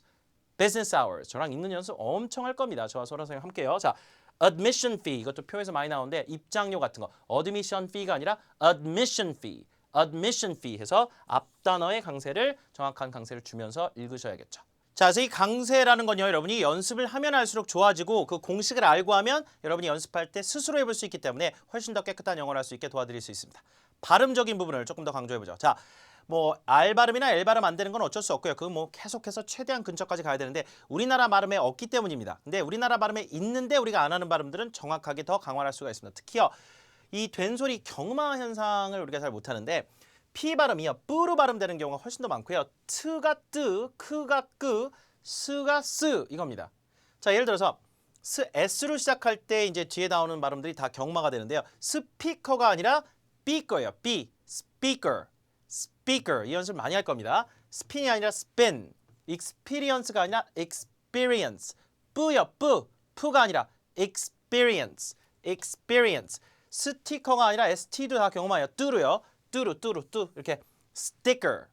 business hours 저랑 읽는 연습 엄청 할 겁니다. 저와 소라 선생님 함께요. 자 admission fee 이것도 표에서 많이 나오는데 입장료 같은 거 admission fee가 아니라 admission fee 해서 앞 단어의 강세를 정확한 강세를 주면서 읽으셔야겠죠. 자, 그래서 이 강세라는 건요, 여러분이 연습을 하면 할수록 좋아지고 그 공식을 알고 하면 여러분이 연습할 때 스스로 해볼 수 있기 때문에 훨씬 더 깨끗한 영어를 할 수 있게 도와드릴 수 있습니다. 발음적인 부분을 조금 더 강조해보죠. 자, 뭐 R 발음이나 L 발음 안 되는 건 어쩔 수 없고요. 그건 뭐 계속해서 최대한 근처까지 가야 되는데 우리나라 발음에 없기 때문입니다. 근데 우리나라 발음에 있는데 우리가 안 하는 발음들은 정확하게 더 강화할 수가 있습니다. 특히요, 이 된소리 경마 현상을 우리가 잘 못하는데 P 발음이요. 뿌로 발음되는 경우가 훨씬 더 많고요. 트가 뜨, 크가 끄, 스가 스 이겁니다. 자, 예를 들어서 S로 시작할 때 이제 뒤에 나오는 발음들이 다 경마가 되는데요. 스피커가 아니라 speaker예요. B, speaker 이 연습 많이 할 겁니다. spin이 아니라 spin, experience가 아니라 experience, 뿌요, 푸가 아니라 experience. 스티커가 아니라 ST도 다 경마예요. 뚜루요. 뚜루 이렇게 sticker,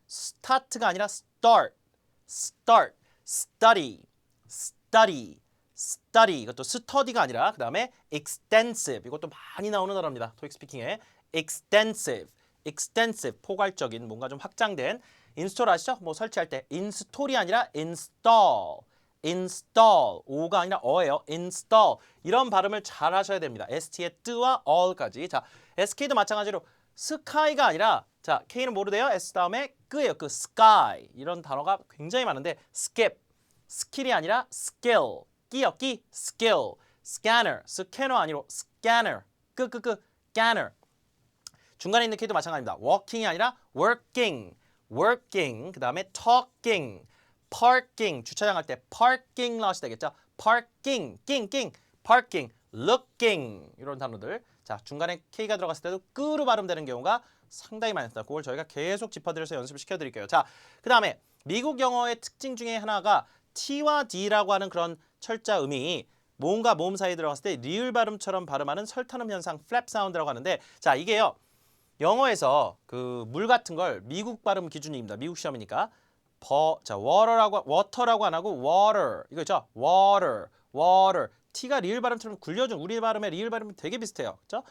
start가 아니라 start, study, study 이것도 study가 아니라 그 다음에 extensive 이것도 많이 나오는 단어입니다. 토익 스피킹에 extensive, extensive 포괄적인 뭔가 좀 확장된 인스톨 아시죠? 뭐 설치할 때 인스톨이 아니라 install, install 오가 아니라 어예요. install 이런 발음을 잘 하셔야 됩니다. st의 뜨와 all까지. 자, sk도 마찬가지로 sky가 아니라 자 K는 모르대요. S 다음에 끄예요. 그 sky 이런 단어가 굉장히 많은데 skip, skill이 아니라 skill 끼요 끼 skill, scanner 스캐너 아니고 scanner 끄끄끄 scanner 중간에 있는 K도 마찬가지입니다. walking이 아니라 working, working 그 다음에 talking, parking 주차장 할 때 parking 나오시 되겠죠. parking 낑낑 parking, looking 이런 단어들 자 중간에 K가 들어갔을 때도 끄로 발음되는 경우가 상당히 많습니다. 그걸 저희가 계속 짚어드려서 연습을 시켜드릴게요. 자, 그 다음에 미국 영어의 특징 중에 하나가 T와 D라고 하는 그런 철자음이 모음과 모음 사이에 들어갔을 때 리을 발음처럼 발음하는 설타음 현상, flap 사운드라고 하는데 자 이게요 영어에서 그 물 같은 걸 미국 발음 기준입니다. 미국 시험이니까 자 water라고 안 하고 water 이거 있죠? water, water T가 리을 발음처럼 굴려준 우리 발음의 리을 발음이 되게 비슷해요. 그렇죠?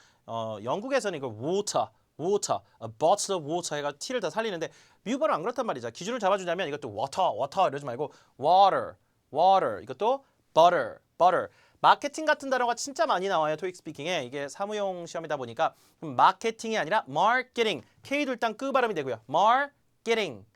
영국에서는 이거 water, water, a bottle of water 해가 T를 다 살리는데 미국 발음 안 그렇단 말이죠. 기준을 잡아주자면 이것도 water, water 이러지 말고 water, water 이것도 butter, butter 마케팅 같은 단어가 진짜 많이 나와요. 토익 스피킹에 이게 사무용 시험이다 보니까 마케팅이 아니라 marketing K도 일단 끄 발음이 되고요. marketing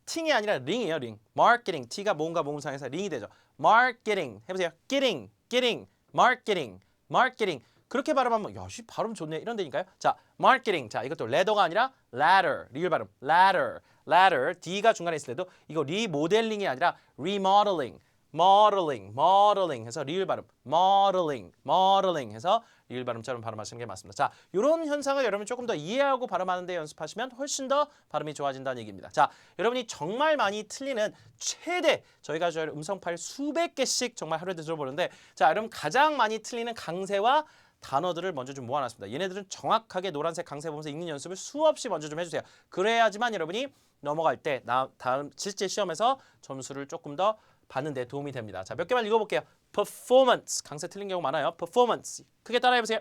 팅이 아니라 링이에요. 링 marketing T가 뭔가 모음상에서 링이 되죠. marketing 해보세요. getting, getting, marketing, marketing 그렇게 발음하면 야씨 발음 좋네 이런 데니까요. 자 marketing 자 이것도 ladder가 아니라 ladder 리을 발음 ladder, ladder D가 중간에 있을 때도 이거 리모델링이 아니라 remodeling modeling, modeling 해서 리을 발음 modeling, modeling 해서 리을 발음처럼 발음하시는 게 맞습니다. 자, 이런 현상을 여러분 조금 더 이해하고 발음하는 데 연습하시면 훨씬 더 발음이 좋아진다는 얘기입니다. 자, 여러분이 정말 많이 틀리는 최대 저희가 저희 음성 파일 수백 개씩 정말 하루에 들어보는데 자, 여러분 가장 많이 틀리는 강세와 단어들을 먼저 좀 모아놨습니다. 얘네들은 정확하게 노란색 강세 보면서 읽는 연습을 수없이 먼저 좀 해주세요. 그래야지만 여러분이 넘어갈 때 다음 실제 시험에서 점수를 조금 더 받는 데 도움이 됩니다. 자, 몇 개만 읽어볼게요. performance, 강세 틀린 경우 많아요. performance, 크게 따라해보세요.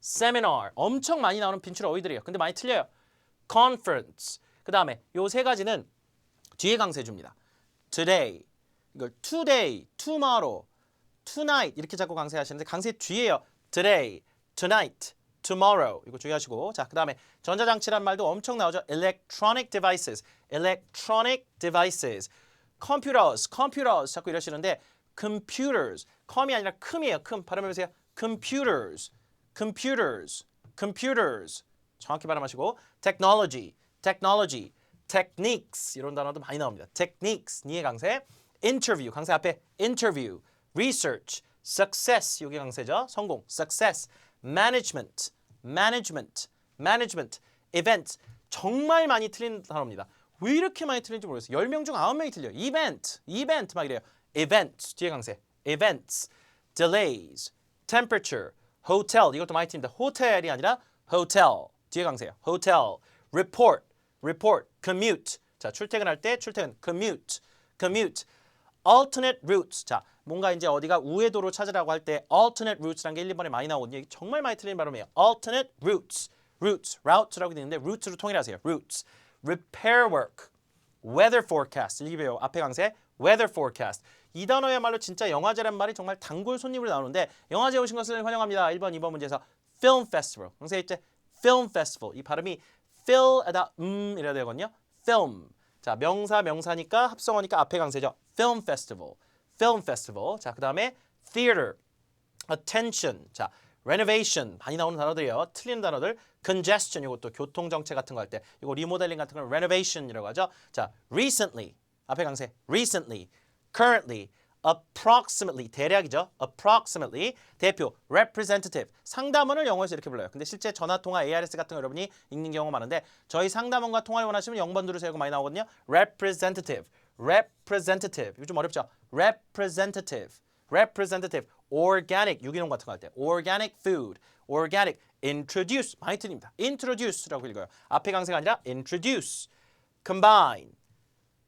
seminar, 엄청 많이 나오는 빈출 어휘들이에요. 근데 많이 틀려요. conference, 그 다음에 요 세 가지는 뒤에 강세 줍니다. today, 이걸 today, tomorrow, tonight 이렇게 자꾸 강세하시는데 강세 뒤에요. today, tonight, tomorrow 이거 주의하시고 자, 그 다음에 전자장치란 말도 엄청 나오죠. electronic devices, electronic devices computers, computers 자꾸 이러시는데 computers, com이 아니라 큼이에요. 큼 발음해보세요. computers, computers, computers 정확히 발음하시고 technology, technology, techniques 이런 단어도 많이 나옵니다. techniques, 니의 강세 interview, 강세 앞에 interview, research, success, 이게 강세죠. 성공, success, management, management, management, event 정말 많이 틀린 단어입니다. 왜 이렇게 많이 틀린지 모르겠어요. 10명 중 9명이 틀려요. event, event 막 이래요. event, 뒤에 강세. events, delays, temperature, hotel 이것도 많이 틀립니다. 호텔이 아니라 hotel, 뒤에 강세요. hotel, report, report, commute 자, 출퇴근할 때 출퇴근, commute, commute, alternate routes 자, 뭔가 이제 어디가 우회도로 찾으라고 할 때 alternate routes라는 게 1, 2번에 많이 나오거든요. 정말 많이 틀린 발음이에요. alternate routes, routes, routes라고 되어 있는데 route로 통일하세요. routes, repair work, weather forecast 이게 배워 앞에 강세 weather forecast 이 단어야말로 진짜 영화제란 말이 정말 단골 손님으로 나오는데 영화제 오신 것을 환영합니다. 1번, 2번 문제에서 film festival 강세 있죠? film festival 이 발음이 fill에다 이래야 되거든요. film 자 명사 명사니까 합성어니까 앞에 강세죠. film festival, film festival 자 그 다음에 theater, attention 자 renovation 많이 나오는 단어들이에요. 틀리는 단어들 congestion 이것도 교통정체 같은 거 할 때 이거 리모델링 같은 걸 renovation이라고 하죠. 자 recently 앞에 강세 recently, currently, approximately 대략이죠. approximately 대표 representative 상담원을 영어에서 이렇게 불러요. 근데 실제 전화통화 ARS 같은 거 여러분이 읽는 경우가 많은데 저희 상담원과 통화를 원하시면 0번 누르세요. 이거 많이 나오거든요. representative, representative 이거 좀 어렵죠. representative, representative organic 유기농 같은 거 할 때 organic food, organic introduce 많이 틀립니다. introduce라고 읽어요. 앞에 강세가 아니라 introduce, combine,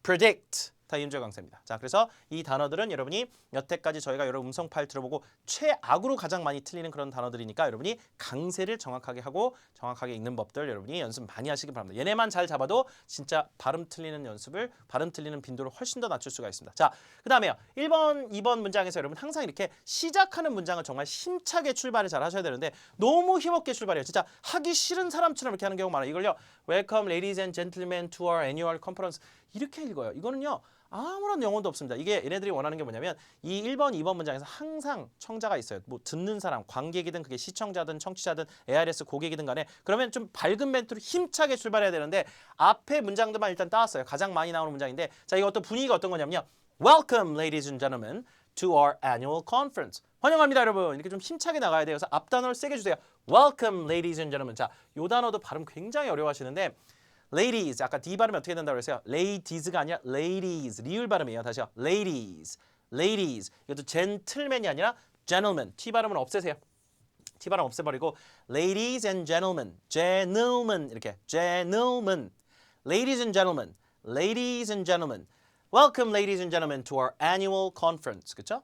predict, 다 이음절 강세입니다. 자, 그래서 이 단어들은 여러분이 여태까지 저희가 여러 음성 파일 들어보고 최악으로 가장 많이 틀리는 그런 단어들이니까 여러분이 강세를 정확하게 하고 정확하게 읽는 법들 여러분이 연습 많이 하시기 바랍니다. 얘네만 잘 잡아도 진짜 발음 틀리는 연습을 발음 틀리는 빈도를 훨씬 더 낮출 수가 있습니다. 자, 그다음에요. 1번, 2번 문장에서 여러분 항상 이렇게 시작하는 문장을 정말 힘차게 출발을 잘 하셔야 되는데 너무 힘없게 출발해요. 진짜 하기 싫은 사람처럼 이렇게 하는 경우가 많아요. 이걸요. Welcome ladies and gentlemen to our annual conference 이렇게 읽어요. 이거는요. 아무런 영혼도 없습니다. 이게 얘네들이 원하는 게 뭐냐면 이 1번, 2번 문장에서 항상 청자가 있어요. 뭐 듣는 사람, 관객이든 그게 시청자든 청취자든 ARS 고객이든 간에 그러면 좀 밝은 멘트로 힘차게 출발해야 되는데 앞에 문장들만 일단 따왔어요. 가장 많이 나오는 문장인데 자, 이거 어떤 분위기가 어떤 거냐면요. Welcome ladies and gentlemen to our annual conference. 환영합니다, 여러분. 이렇게 좀 힘차게 나가야 돼요. 그래서 앞 단어를 세게 주세요. Welcome ladies and gentlemen. 자, 요 단어도 발음 굉장히 어려워하시는데 ladies 아까 D 발음이 어떻게 된다고 그랬어요? ladies가 아니라 ladies 리을 발음이에요. 다시요. ladies 이것도 gentleman이 아니라 gentleman T 발음은 없애세요. T 발음 없애버리고 ladies and gentlemen 이렇게 gentlemen ladies and gentlemen welcome ladies and gentlemen to our annual conference 그렇죠?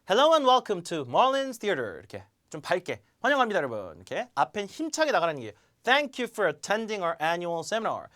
Hello and welcome to Marlin's Theater 이렇게 좀 밝게 환영합니다 여러분 이렇게 앞엔 힘차게 나가는 얘기예요. Thank you for attending our annual seminar.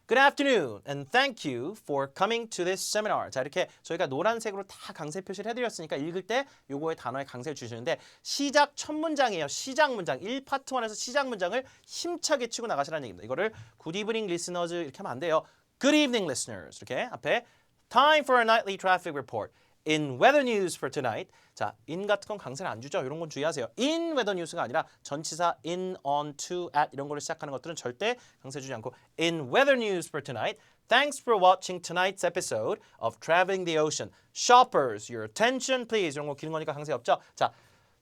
Good afternoon and thank you for coming to this seminar. 자, 이렇게 저희가 노란색으로 다 강세 표시를 해드렸으니까 읽을 때 요거의 단어에 강세를 주시는데 시작 첫 문장이에요. 시작 문장. 1파트 1에서 시작 문장을 힘차게 치고 나가시라는 얘기입니다. 이거를 Good evening listeners 이렇게 하면 안 돼요. Good evening listeners. 이렇게 앞에 Time for a nightly traffic report. In weather news for tonight. 자, in 같은 건 강세를 안 주죠. 이런 건 주의하세요. In weather news가 아니라 전치사 in, on, to, at 이런 걸로 시작하는 것들은 절대 강세 주지 않고 In weather news for tonight. Thanks for watching tonight's episode of Traveling the Ocean. Shoppers, your attention please. 이런 거 기는 거니까 강세 없죠. 자,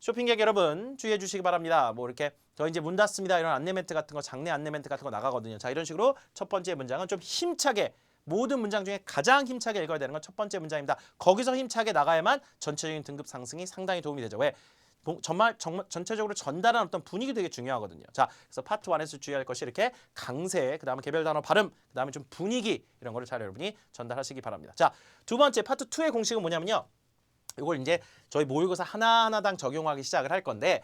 쇼핑객 여러분 주의해 주시기 바랍니다. 뭐 이렇게 저 이제 문 닫습니다. 이런 안내 멘트 같은 거 장례 안내 멘트 같은 거 나가거든요. 자, 이런 식으로 첫 번째 문장은 좀 힘차게 모든 문장 중에 가장 힘차게 읽어야 되는 건 첫 번째 문장입니다. 거기서 힘차게 나가야만 전체적인 등급 상승이 상당히 도움이 되죠. 왜? 정말 전체적으로 전달하는 어떤 분위기 되게 중요하거든요. 자, 그래서 파트 1에서 주의할 것이 이렇게 강세, 그다음에 개별 단어 발음, 그다음에 좀 분위기 이런 거를 잘 여러분이 전달하시기 바랍니다. 자, 두 번째 파트 2의 공식은 뭐냐면요. 이걸 이제 저희 모의고사 하나하나당 적용하기 시작을 할 건데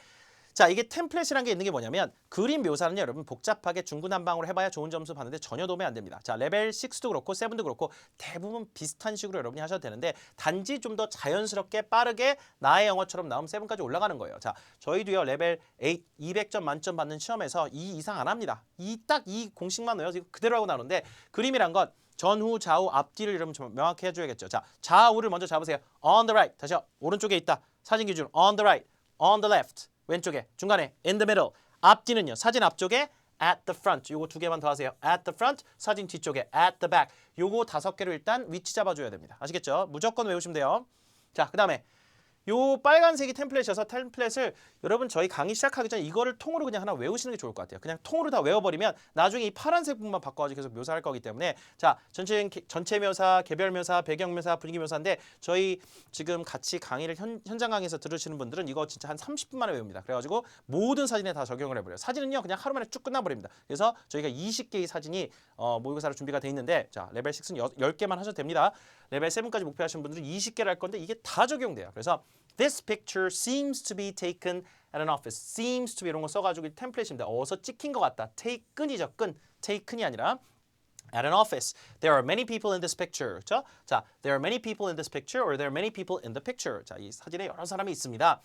자, 이게 템플릿이라는 게 있는 게 뭐냐면 그림 묘사는 여러분 복잡하게 중구난방으로 해봐야 좋은 점수 받는데 전혀 도움이 안 됩니다. 자, 레벨 6도 그렇고 7도 그렇고 대부분 비슷한 식으로 여러분이 하셔도 되는데 단지 좀 더 자연스럽게 빠르게 나의 영어처럼 나오면 7까지 올라가는 거예요. 자, 저희도요 레벨 8 200점 만점 받는 시험에서 2 이상 안 합니다. 딱 이 공식만 외워서 그대로 하고 나오는데 그림이란 건 전후, 좌우, 앞뒤를 여러분 좀 명확히 해줘야겠죠. 자, 좌우를 먼저 잡으세요. On the right. 다시요. 오른쪽에 있다. 사진 기준 on the right, on the left. 왼쪽에, 중간에, in the middle. 앞뒤는요. 사진 앞쪽에 at the front. 요거 두 개만 더 하세요. at the front. 사진 뒤쪽에 at the back. 요거 5개로 일단 위치 잡아줘야 됩니다. 아시겠죠? 무조건 외우시면 돼요. 자, 그 다음에 요 빨간색이 템플릿이어서 템플릿을 여러분 저희 강의 시작하기 전에 이거를 통으로 그냥 하나 외우시는 게 좋을 것 같아요. 그냥 통으로 다 외워버리면 나중에 이 파란색 부분만 바꿔가지고 계속 묘사할 거기 때문에 자 전체 묘사, 개별 묘사, 배경 묘사, 분위기 묘사인데 저희 지금 같이 강의를 현장 강의에서 들으시는 분들은 이거 진짜 한 30분 만에 외웁니다. 그래가지고 모든 사진에 다 적용을 해버려요. 사진은요 그냥 하루 만에 쭉 끝나버립니다. 그래서 저희가 20개의 사진이 모의고사로 준비가 돼 있는데 자 레벨 6는 10개만 하셔도 됩니다. 레벨 7까지 목표하시는 분들은 20개를 할 건데 이게 다 적용돼요. 그래서 This picture seems to be taken at an office. Seems to be 이런 거 써가지고 템플릿입니다. 어서 찍힌 것 같다. Taken이죠. Taken이 아니라 at an office. There are many people in this picture. 그렇죠? 자, there are many people in this picture or there are many people in the picture. 자, 이 사진에 여러 사람이 있습니다.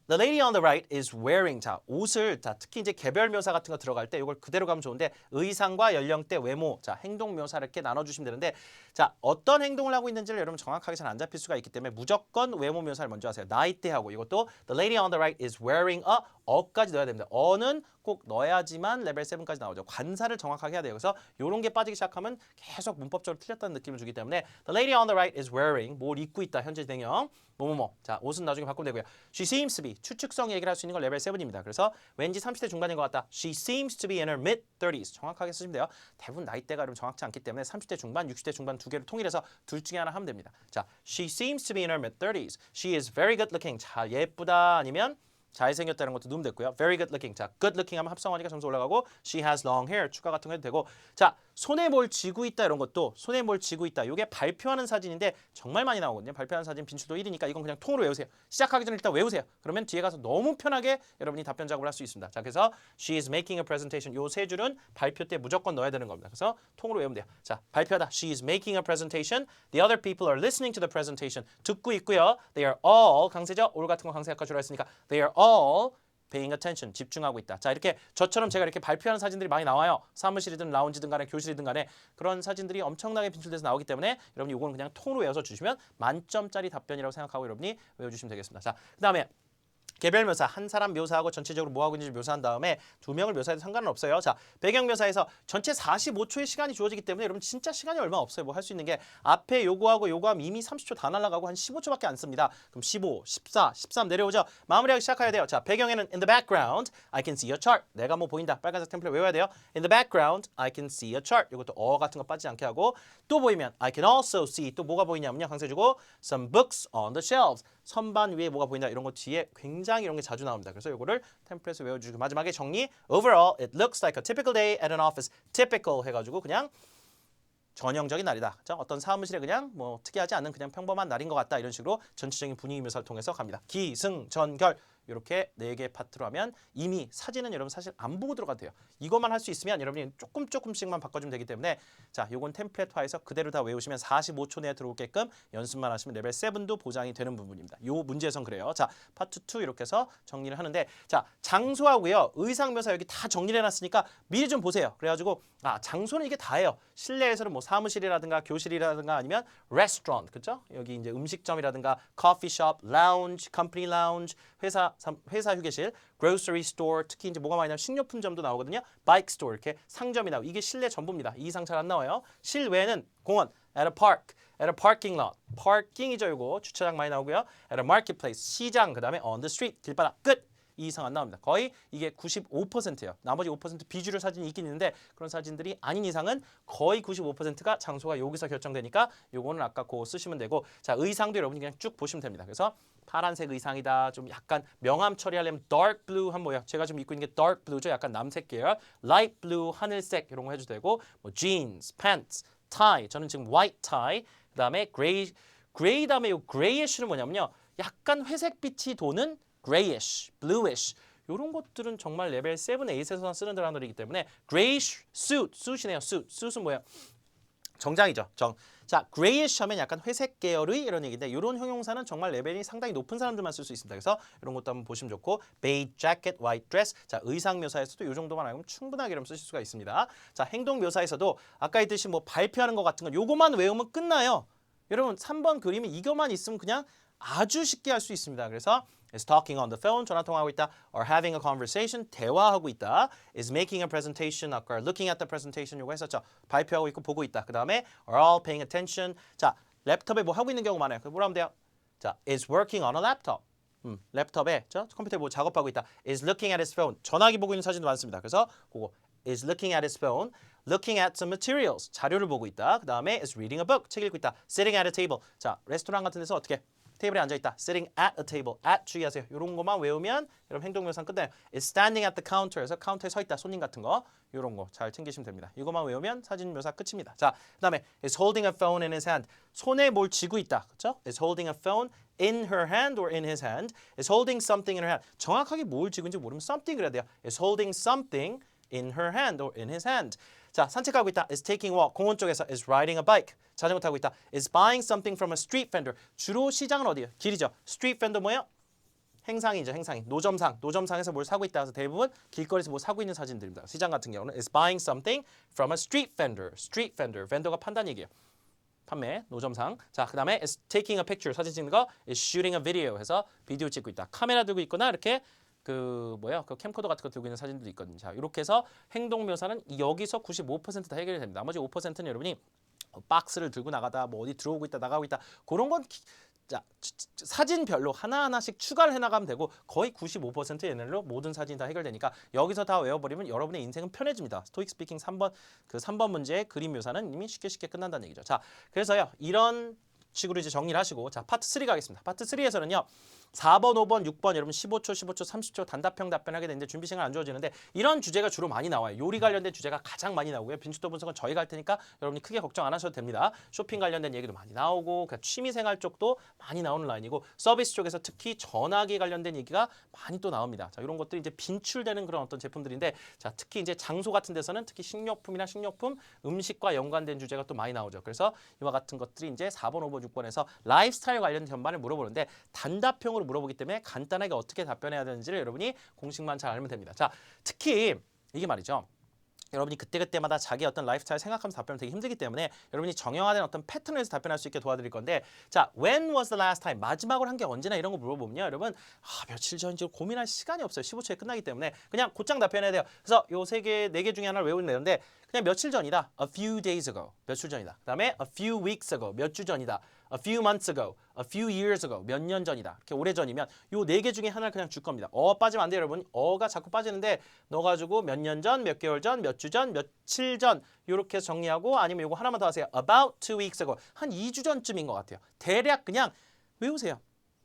The lady on the right is wearing 자 옷을 자 특히 이제 개별 묘사 같은 거 들어갈 때 이걸 그대로 가면 좋은데 의상과 연령대, 외모, 자 행동 묘사 이렇게 나눠주시면 되는데 자 어떤 행동을 하고 있는지를 여러분 정확하게 잘 안 잡힐 수가 있기 때문에 무조건 외모 묘사를 먼저 하세요. 나이대하고 이것도 the lady on the right is wearing a 어까지 넣어야 됩니다. 어는 꼭 넣어야지만 레벨 7까지 나오죠. 관사를 정확하게 해야 돼요. 그래서 이런 게 빠지기 시작하면 계속 문법적으로 틀렸다는 느낌을 주기 때문에 the lady on the right is wearing 뭘 입고 있다. 현재 진행형 뭐뭐뭐. 자 옷은 나중에 바꾸면 되고요. She seems to be 추측성 얘기를 할 수 있는 건 레벨 7입니다. 그래서 왠지 30대 중반인 것 같다. She seems to be in her mid-30s. 정확하게 쓰시면 돼요. 대부분 나이대가 좀 정확치 않기 때문에 30대 중반, 60대 중반 두 개를 통일해서 둘 중에 하나 하면 됩니다. 자, she seems to be in her mid-30s. She is very good looking. 자, 예쁘다 아니면 잘생겼다는 것도 넣으면 됐고요. Very good looking. 자, good looking 하면 합성하니까 점수 올라가고 She has long hair. 추가 같은 거 해도 되고 자, 손에 뭘 쥐고 있다 이런 것도 손에 뭘 쥐고 있다. 이게 발표하는 사진인데 정말 많이 나오거든요. 발표하는 사진 빈출도 1이니까 이건 그냥 통으로 외우세요. 시작하기 전에 일단 외우세요. 그러면 뒤에 가서 너무 편하게 여러분이 답변 작업을 할 수 있습니다. 자, 그래서 she is making a presentation. 요 세 줄은 발표 때 무조건 넣어야 되는 겁니다. 그래서 통으로 외우면 돼요. 자, 발표하다. She is making a presentation. The other people are listening to the presentation. 듣고 있고요. They are all 강세죠. all 같은 거 강세 아까 줄였으니까 they are all paying attention, 집중하고 있다. 자, 이렇게 저처럼 제가 이렇게 발표하는 사진들이 많이 나와요. 사무실이든 라운지든 간에 교실이든 간에 그런 사진들이 엄청나게 빈출돼서 나오기 때문에 여러분이 이거는 그냥 통으로 외워서 주시면 만점짜리 답변이라고 생각하고 여러분이 외워주시면 되겠습니다. 자, 그 다음에 개별 묘사, 한 사람 묘사하고 전체적으로 뭐 하고 있는지 묘사한 다음에 두 명을 묘사해도 상관은 없어요. 자, 배경 묘사에서 전체 45초의 시간이 주어지기 때문에 여러분 진짜 시간이 얼마 없어요. 뭐 할 수 있는 게 앞에 요거하고 요거하면 이미 30초 다 날아가고 한 15초밖에 안 씁니다. 그럼 15, 14, 13 내려오죠. 마무리하기 시작해야 돼요. 자, 배경에는 in the background, I can see a chart. 내가 뭐 보인다. 빨간색 템플릿 외워야 돼요. In the background, I can see a chart. 이것도 같은 거 빠지지 않게 하고 또 보이면 I can also see. 또 뭐가 보이냐면요. 강세 주고 some books on the shelves. 선반 위에 뭐가 보인다. 이런 거 뒤에 굉장히 이런 게 자주 나옵니다. 그래서 이거를 템플릿을 외워주고 마지막에 정리. Overall, it looks like a typical day at an office. Typical 해가지고 그냥 전형적인 날이다. 그렇죠? 어떤 사무실에 그냥 뭐 특이하지 않은 그냥 평범한 날인 것 같다. 이런 식으로 전체적인 분위기 묘사를 통해서 갑니다. 기승전결. 이렇게 4개 파트로 하면 이미 사진은 여러분 사실 안 보고 들어가도 돼요. 이것만 할 수 있으면 여러분이 조금씩만 바꿔주면 되기 때문에 자, 요건 템플릿화해서 그대로 다 외우시면 45초 내에 들어오게끔 연습만 하시면 레벨 7도 보장이 되는 부분입니다. 요 문제에선 그래요. 자, 파트 2 이렇게 해서 정리를 하는데 자, 장소하고요. 의상 묘사 여기 다 정리를 해놨으니까 미리 좀 보세요. 그래가지고 장소는 이게 다예요. 실내에서는 뭐 사무실이라든가 교실이라든가 아니면 레스토랑, 그렇죠? 여기 이제 음식점이라든가 커피숍, 라운지, 컴퍼니 라운지, 회사 휴게실, grocery store, 특히 이제 뭐가 많이 나오면 식료품점도 나오거든요. bike store 이렇게 상점이 나오고 이게 실내 전부입니다. 이 이상 잘 안 나와요. 실외는 공원, at a park, at a parking lot, parking이죠. 이거 주차장 많이 나오고요. at a marketplace, 시장, 그다음에 on the street, 길바닥 끝. 이 이상 안 나옵니다. 거의 이게 95%예요. 나머지 5% 비주류 사진이 있긴 있는데 그런 사진들이 아닌 이상은 거의 95%가 장소가 여기서 결정되니까 요거는 아까 그거 쓰시면 되고 자, 의상도 여러분이 그냥 쭉 보시면 됩니다. 그래서 파란색 의상이다. 좀 약간 명암 처리하려면 dark blue 한 뭐야. 제가 지금 입고 있는 게 dark blue죠. 약간 남색 계열. light blue 하늘색 이런 거 해도 되고 뭐 jeans, pants, tie. 저는 지금 white tie. 그다음에 gray 다음에 요 grayish는 뭐냐면요. 약간 회색빛이 도는 grayish, bluish 이런 것들은 정말 레벨 7, 8에서만 쓰는 단어이기 때문에 grayish suit, suit이네요. suit은 뭐예요? 정장이죠. 자, grayish 하면 약간 회색 계열의 이런 얘기인데 이런 형용사는 정말 레벨이 상당히 높은 사람들만 쓸 수 있습니다. 그래서 이런 것도 한번 보시면 좋고 beige jacket, white dress. 자, 의상 묘사에서도 이 정도만 알면 충분하게 이름 쓰실 수가 있습니다. 자, 행동 묘사에서도 아까 했듯이 뭐 발표하는 것 같은 거 요거만 외우면 끝나요. 여러분 3번 그림이 이것만 있으면 그냥 아주 쉽게 할 수 있습니다. 그래서 is talking on the phone, 전화 통화하고 있다. or having a conversation, 대화하고 있다. is making a presentation, 아까 looking at the presentation 요거 했었죠. 발표하고 있고 보고 있다. 그 다음에 are all paying attention. 자, 랩톱에 뭐 하고 있는 경우 많아요. 뭐라 하면 돼요? 자, is working on a laptop. 랩톱에 컴퓨터에 뭐 작업하고 있다. is looking at his phone. 전화기 보고 있는 사진도 많습니다. 그래서 그거 is looking at his phone. looking at some materials. 자료를 보고 있다. 그 다음에 is reading a book. 책 읽고 있다. sitting at a table. 자, 레스토랑 같은 데서 어떻게? 테이블에 앉아있다. sitting at a table. at 주의하세요. 이런 것만 외우면 여러분 행동묘사는 끝나요. is standing at the counter에서 카운터에 서 있다. 손님 같은 거. 이런 거 잘 챙기시면 됩니다. 이것만 외우면 사진 묘사 끝입니다. 자, 그 다음에 is holding a phone in his hand. 손에 뭘 쥐고 있다. 그렇죠? is holding a phone in her hand or in his hand. is holding something in her hand. 정확하게 뭘 쥐고 있는지 모르면 something 그래야 돼요. is holding something in her hand or in his hand. 자, 산책하고 있다. is taking walk. 공원 쪽에서 is riding a bike. 자전거 타고 있다. is buying something from a street vendor. 주로 시장은 어디예요? 길이죠. street vendor 뭐예요? 행상이죠. 행상이. 노점상. 노점상에서 뭘 사고 있다. 그래서 대부분 길거리에서 뭐 사고 있는 사진들입니다. 시장 같은 경우는 is buying something from a street vendor. street vendor. vendor가 판단 얘기예요. 판매, 노점상. 자, 그 다음에 is taking a picture. 사진 찍는 거 is shooting a video 해서 비디오 찍고 있다. 카메라 들고 있거나 이렇게 그 캠코더 같은 거 들고 있는 사진들도 있거든요. 자, 이렇게 해서 행동 묘사는 여기서 95%다 해결이 됩니다. 나머지 5%는 여러분이 박스를 들고 나가다, 뭐 어디 들어오고 있다, 나가고 있다, 그런 건 자, 사진별로 하나하나씩 추가를 해나가면 되고 거의 95% 얘네로 모든 사진이 다 해결되니까 여기서 다 외워버리면 여러분의 인생은 편해집니다. 스토익 스피킹 3번 문제의 그림 묘사는 이미 쉽게 끝난다는 얘기죠. 자, 그래서요 이런 식으로 이제 정리를 하시고 자 파트 3 가겠습니다. 파트 3에서는요 4번, 5번, 6번 여러분 15초, 15초, 30초 단답형 답변하게 되는데 준비 시간 안 주어지는데 이런 주제가 주로 많이 나와요. 요리 관련된 주제가 가장 많이 나오고요. 빈집도 분석은 저희가 할 테니까 여러분이 크게 걱정 안 하셔도 됩니다. 쇼핑 관련된 얘기도 많이 나오고 취미생활 쪽도 많이 나오는 라인이고 서비스 쪽에서 특히 전화기 관련된 얘기가 많이 또 나옵니다. 자, 이런 것들이 이제 빈출되는 그런 어떤 제품들인데 자, 특히 이제 장소 같은 데서는 특히 식료품이나 식료품, 음식과 연관된 주제가 또 많이 나오죠. 그래서 이와 같은 것들이 이제 4번, 5번, 6번에서 라이프스타일 관련 전반을 물어보는데 단답형으로 물어보기 때문에 간단하게 어떻게 답변해야 되는지를 여러분이 공식만 잘 알면 됩니다. 자, 특히 이게 말이죠. 여러분이 그때그때마다 자기 어떤 라이프스타일 생각하면서 답변하면 되게 힘들기 때문에 여러분이 정형화된 어떤 패턴에서 답변할 수 있게 도와드릴 건데 자, when was the last time? 마지막으로 한 게 언제나 이런 거 물어보면요. 여러분 며칠 전인지 고민할 시간이 없어요. 15초에 끝나기 때문에 그냥 곧장 답변해야 돼요. 그래서 요 세 개, 네 개 중에 하나를 외우면 되는데 그냥 며칠 전이다. A few days ago. 며칠 전이다. 그다음에 a few weeks ago. 몇 주 전이다. A few months ago, a few years ago, 몇 년 전이다. 이렇게 오래 전이면 요 네 개 중에 하나를 그냥 줄 겁니다. 빠지면 안 돼요, 여러분. 어가 자꾸 빠지는데 넣어가지고 몇 년 전, 몇 개월 전, 몇 주 전, 며칠 전 이렇게 정리하고 아니면 요거 하나만 더 하세요. About 2 weeks ago. 한 2주 전쯤인 것 같아요. 대략 그냥 외우세요.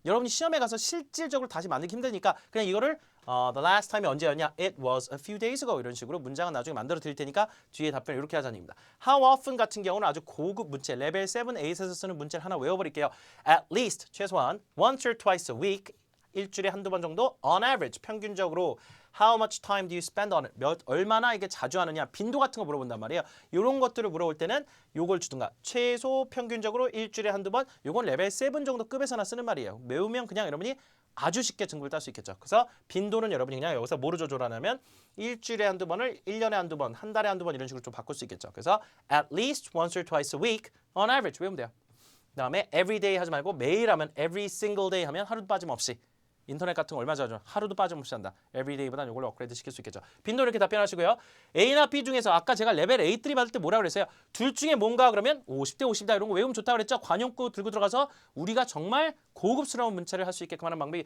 여러분이 시험에 가서 실질적으로 다시 만들기 힘드니까 그냥 이거를 the last time이 언제였냐? It was a few days ago. 이런 식으로 문장은 나중에 만들어 드릴 테니까 뒤에 답변을 이렇게 하자는 얘기입니다. How often 같은 경우는 아주 고급 문체, 레벨 7, 8에서 쓰는 문체를 하나 외워버릴게요. At least, 최소한 once or twice a week, 일주일에 한두 번 정도 on average, 평균적으로 How much time do you spend on it? 얼마나 이게 자주 하느냐, 빈도 같은 거 물어본단 말이에요. 이런 것들을 물어볼 때는 요걸 주든가 최소 평균적으로 일주일에 한두 번, 요건 레벨 7 정도 급에서나 쓰는 말이에요. 외우면 그냥 여러분이 아주 쉽게 등급을 딸 수 있겠죠. 그래서 빈도는 여러분이 그냥 여기서 뭐로 조절하냐면 일주일에 한두 번을 1년에 한두 번, 한 달에 한두 번 이런 식으로 좀 바꿀 수 있겠죠. 그래서 at least once or twice a week on average 외우면 돼요. 그다음에 every day 하지 말고 매일 하면 every single day 하면 하루도 빠짐없이. 인터넷 같은 거 얼마 자주 하루도 빠짐없이 한다. 에브리데이보다는 이걸로 업그레이드 시킬 수 있겠죠. 빈도 이렇게 답변하시고요. A나 B 중에서 아까 제가 레벨 A3 받을 때 뭐라 그랬어요? 둘 중에 뭔가 그러면 50대 50다 이런 거 외우면 좋다 그랬죠. 관용구 들고 들어가서 우리가 정말 고급스러운 문체를 할 수 있게끔 하는 방법이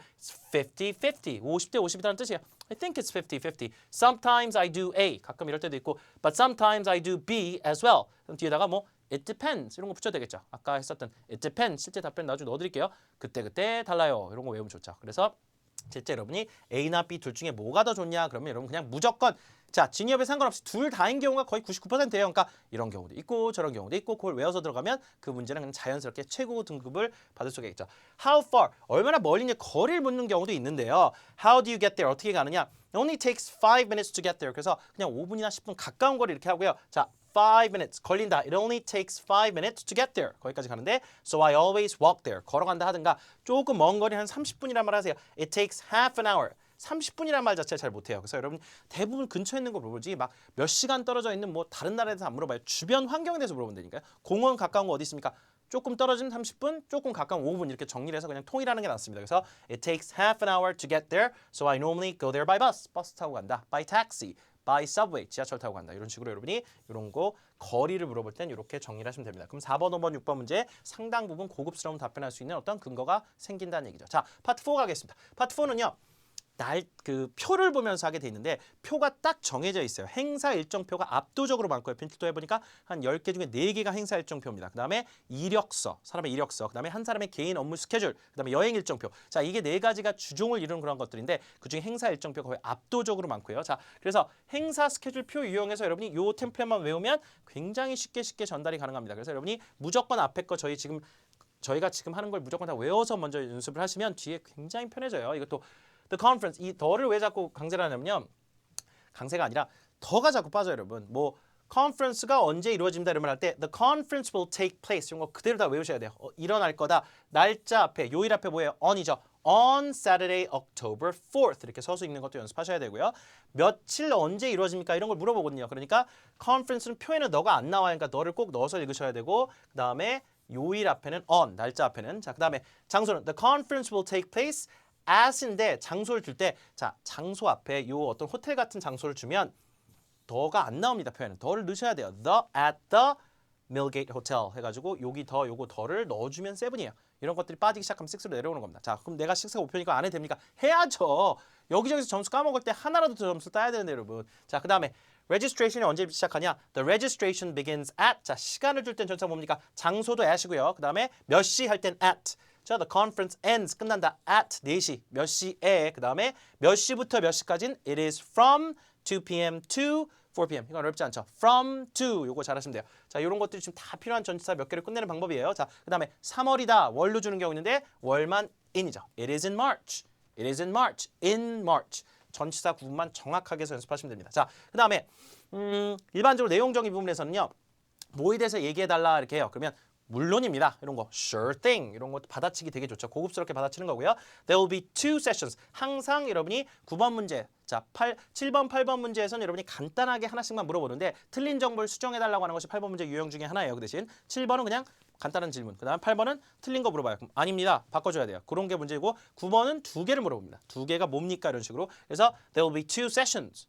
50-50, 50대 50이라는 뜻이에요. I think it's 50-50. Sometimes I do A, 가끔 이럴 때도 있고 but sometimes I do B as well. 그럼 뒤에다가 뭐 It depends 이런 거 붙여도 되겠죠. 아까 했었던 It depends 실제 답변 나중에 넣어드릴게요. 그때 달라요. 이런 거 외우면 좋죠. 그래서 실제 여러분이 A나 B 둘 중에 뭐가 더 좋냐 그러면 여러분 그냥 무조건 자 진위협에 상관없이 둘 다인 경우가 거의 99%예요. 그러니까 이런 경우도 있고 저런 경우도 있고 그걸 외워서 들어가면 그 문제는 그냥 자연스럽게 최고 등급을 받을 수가 있죠. How far 얼마나 멀리 이제 거리를 묻는 경우도 있는데요. How do you get there 어떻게 가느냐? It only takes 5 minutes to get there. 그래서 그냥 5분이나 10분 가까운 거리 이렇게 하고요. 자 5 minutes 걸린다. It only takes 5 minutes to get there. 거기까지 가는데 so I always walk there. 걸어간다 하든가 조금 먼 거리 한 30분이란 말 하세요. It takes half an hour. 30분이란 말 자체를 잘 못해요. 그래서 여러분 대부분 근처에 있는 거 물어보지 막 몇 시간 떨어져 있는 뭐 다른 나라에 대해서 안 물어봐요. 주변 환경에 대해서 물어본다니까요. 공원 가까운 거 어디 있습니까? 조금 떨어지면 30분, 조금 가까운 5분 이렇게 정리를 해서 그냥 통일하는 게 낫습니다. 그래서 it takes half an hour to get there. So I normally go there by bus. 버스 타고 간다. By taxi. by subway, 지하철 타고 간다. 이런 식으로 여러분이 이런 거 거리를 물어볼 땐 이렇게 정리를 하시면 됩니다. 그럼 4번, 5번, 6번 문제 상당 부분 고급스러운 답변할 수 있는 어떤 근거가 생긴다는 얘기죠. 자, 파트 4 가겠습니다. 파트 4는요. 그 표를 보면서 하게 돼 있는데 표가 딱 정해져 있어요. 행사 일정표가 압도적으로 많고요. 빈티도 해보니까 한 10개 중에 4개가 행사 일정표입니다. 그 다음에 이력서, 사람의 이력서, 그 다음에 한 사람의 개인 업무 스케줄, 그 다음에 여행 일정표. 자, 이게 4가지가 주종을 이루는 그런 것들인데 그중에 행사 일정표가 거의 압도적으로 많고요. 자, 그래서 행사 스케줄표 이용해서 여러분이 이 템플릿만 외우면 굉장히 쉽게 전달이 가능합니다. 그래서 여러분이 무조건 앞에 거 저희가 지금 하는 걸 무조건 다 외워서 먼저 연습을 하시면 뒤에 굉장히 편해져요. 이것도 The conference, 이 더를 왜 자꾸 강제를 하냐면요. 강세가 아니라 더가 자꾸 빠져요, 여러분. 뭐 conference가 언제 이루어진다 이런 말 할 때 the conference will take place 이런 거 그대로 다 외우셔야 돼요. 일어날 거다. 날짜 앞에, 요일 앞에 뭐예요? on이죠. on Saturday, October 4th 이렇게 서수 읽는 것도 연습하셔야 되고요. 며칠 언제 이루어집니까? 이런 걸 물어보거든요. 그러니까 conference는 표에는 너가 안 나와요. 그러니까 너를 꼭 넣어서 읽으셔야 되고 그 다음에 요일 앞에는 on, 날짜 앞에는 자, 그 다음에 장소는 the conference will take place as인데 장소를 줄 때 자 장소 앞에 요 어떤 호텔 같은 장소를 주면 더가 안 나옵니다. 표현은 더를 넣으셔야 돼요. The at the Millgate Hotel 해가지고 여기 더 요거 더를 넣어주면 7이에요. 이런 것들이 빠지기 시작하면 6로 내려오는 겁니다. 자 그럼 내가 6가 5표니까 안 해도 됩니까? 해야죠. 여기저기서 점수 까먹을 때 하나라도 더 점수 따야 되는데 여러분. 자 그 다음에 registration이 언제 시작하냐? The registration begins at 자 시간을 줄 땐 전체 뭡니까? 장소도 at이고요. 그 다음에 몇 시 할 땐 at 자, the conference ends 끝난다 at 4시 몇 시에 그 다음에 몇 시부터 몇 시까지는 it is from 2 p.m. to 4 p.m. 이건 어렵지 않죠. from to 요거 잘하시면 돼요. 자, 이런 것들이 지금 다 필요한 전치사 몇 개를 끝내는 방법이에요. 자, 그 다음에 3월이다 월로 주는 경우 있는데 월만 in이죠. It is in March. It is in March. In March. 전치사 구분만 정확하게 해서 연습하시면 됩니다. 자, 그 다음에 일반적으로 내용적인 부분에서는요. 뭐에 대해서 얘기해달라 이렇게 해요. 그러면 물론입니다. 이런 거 sure thing 이런 것도 받아치기 되게 좋죠. 고급스럽게 받아치는 거고요. There will be two sessions. 항상 여러분이 9번 문제, 자 7번, 8번 문제에서는 여러분이 간단하게 하나씩만 물어보는데 틀린 정보를 수정해달라고 하는 것이 8번 문제 유형 중에 하나예요. 그 대신 7번은 그냥 간단한 질문. 그 다음 8번은 틀린 거 물어봐요. 그럼 아닙니다. 바꿔줘야 돼요. 그런 게 문제고 9번은 2개를 물어봅니다. 2개가 뭡니까? 이런 식으로. 그래서 there will be two sessions.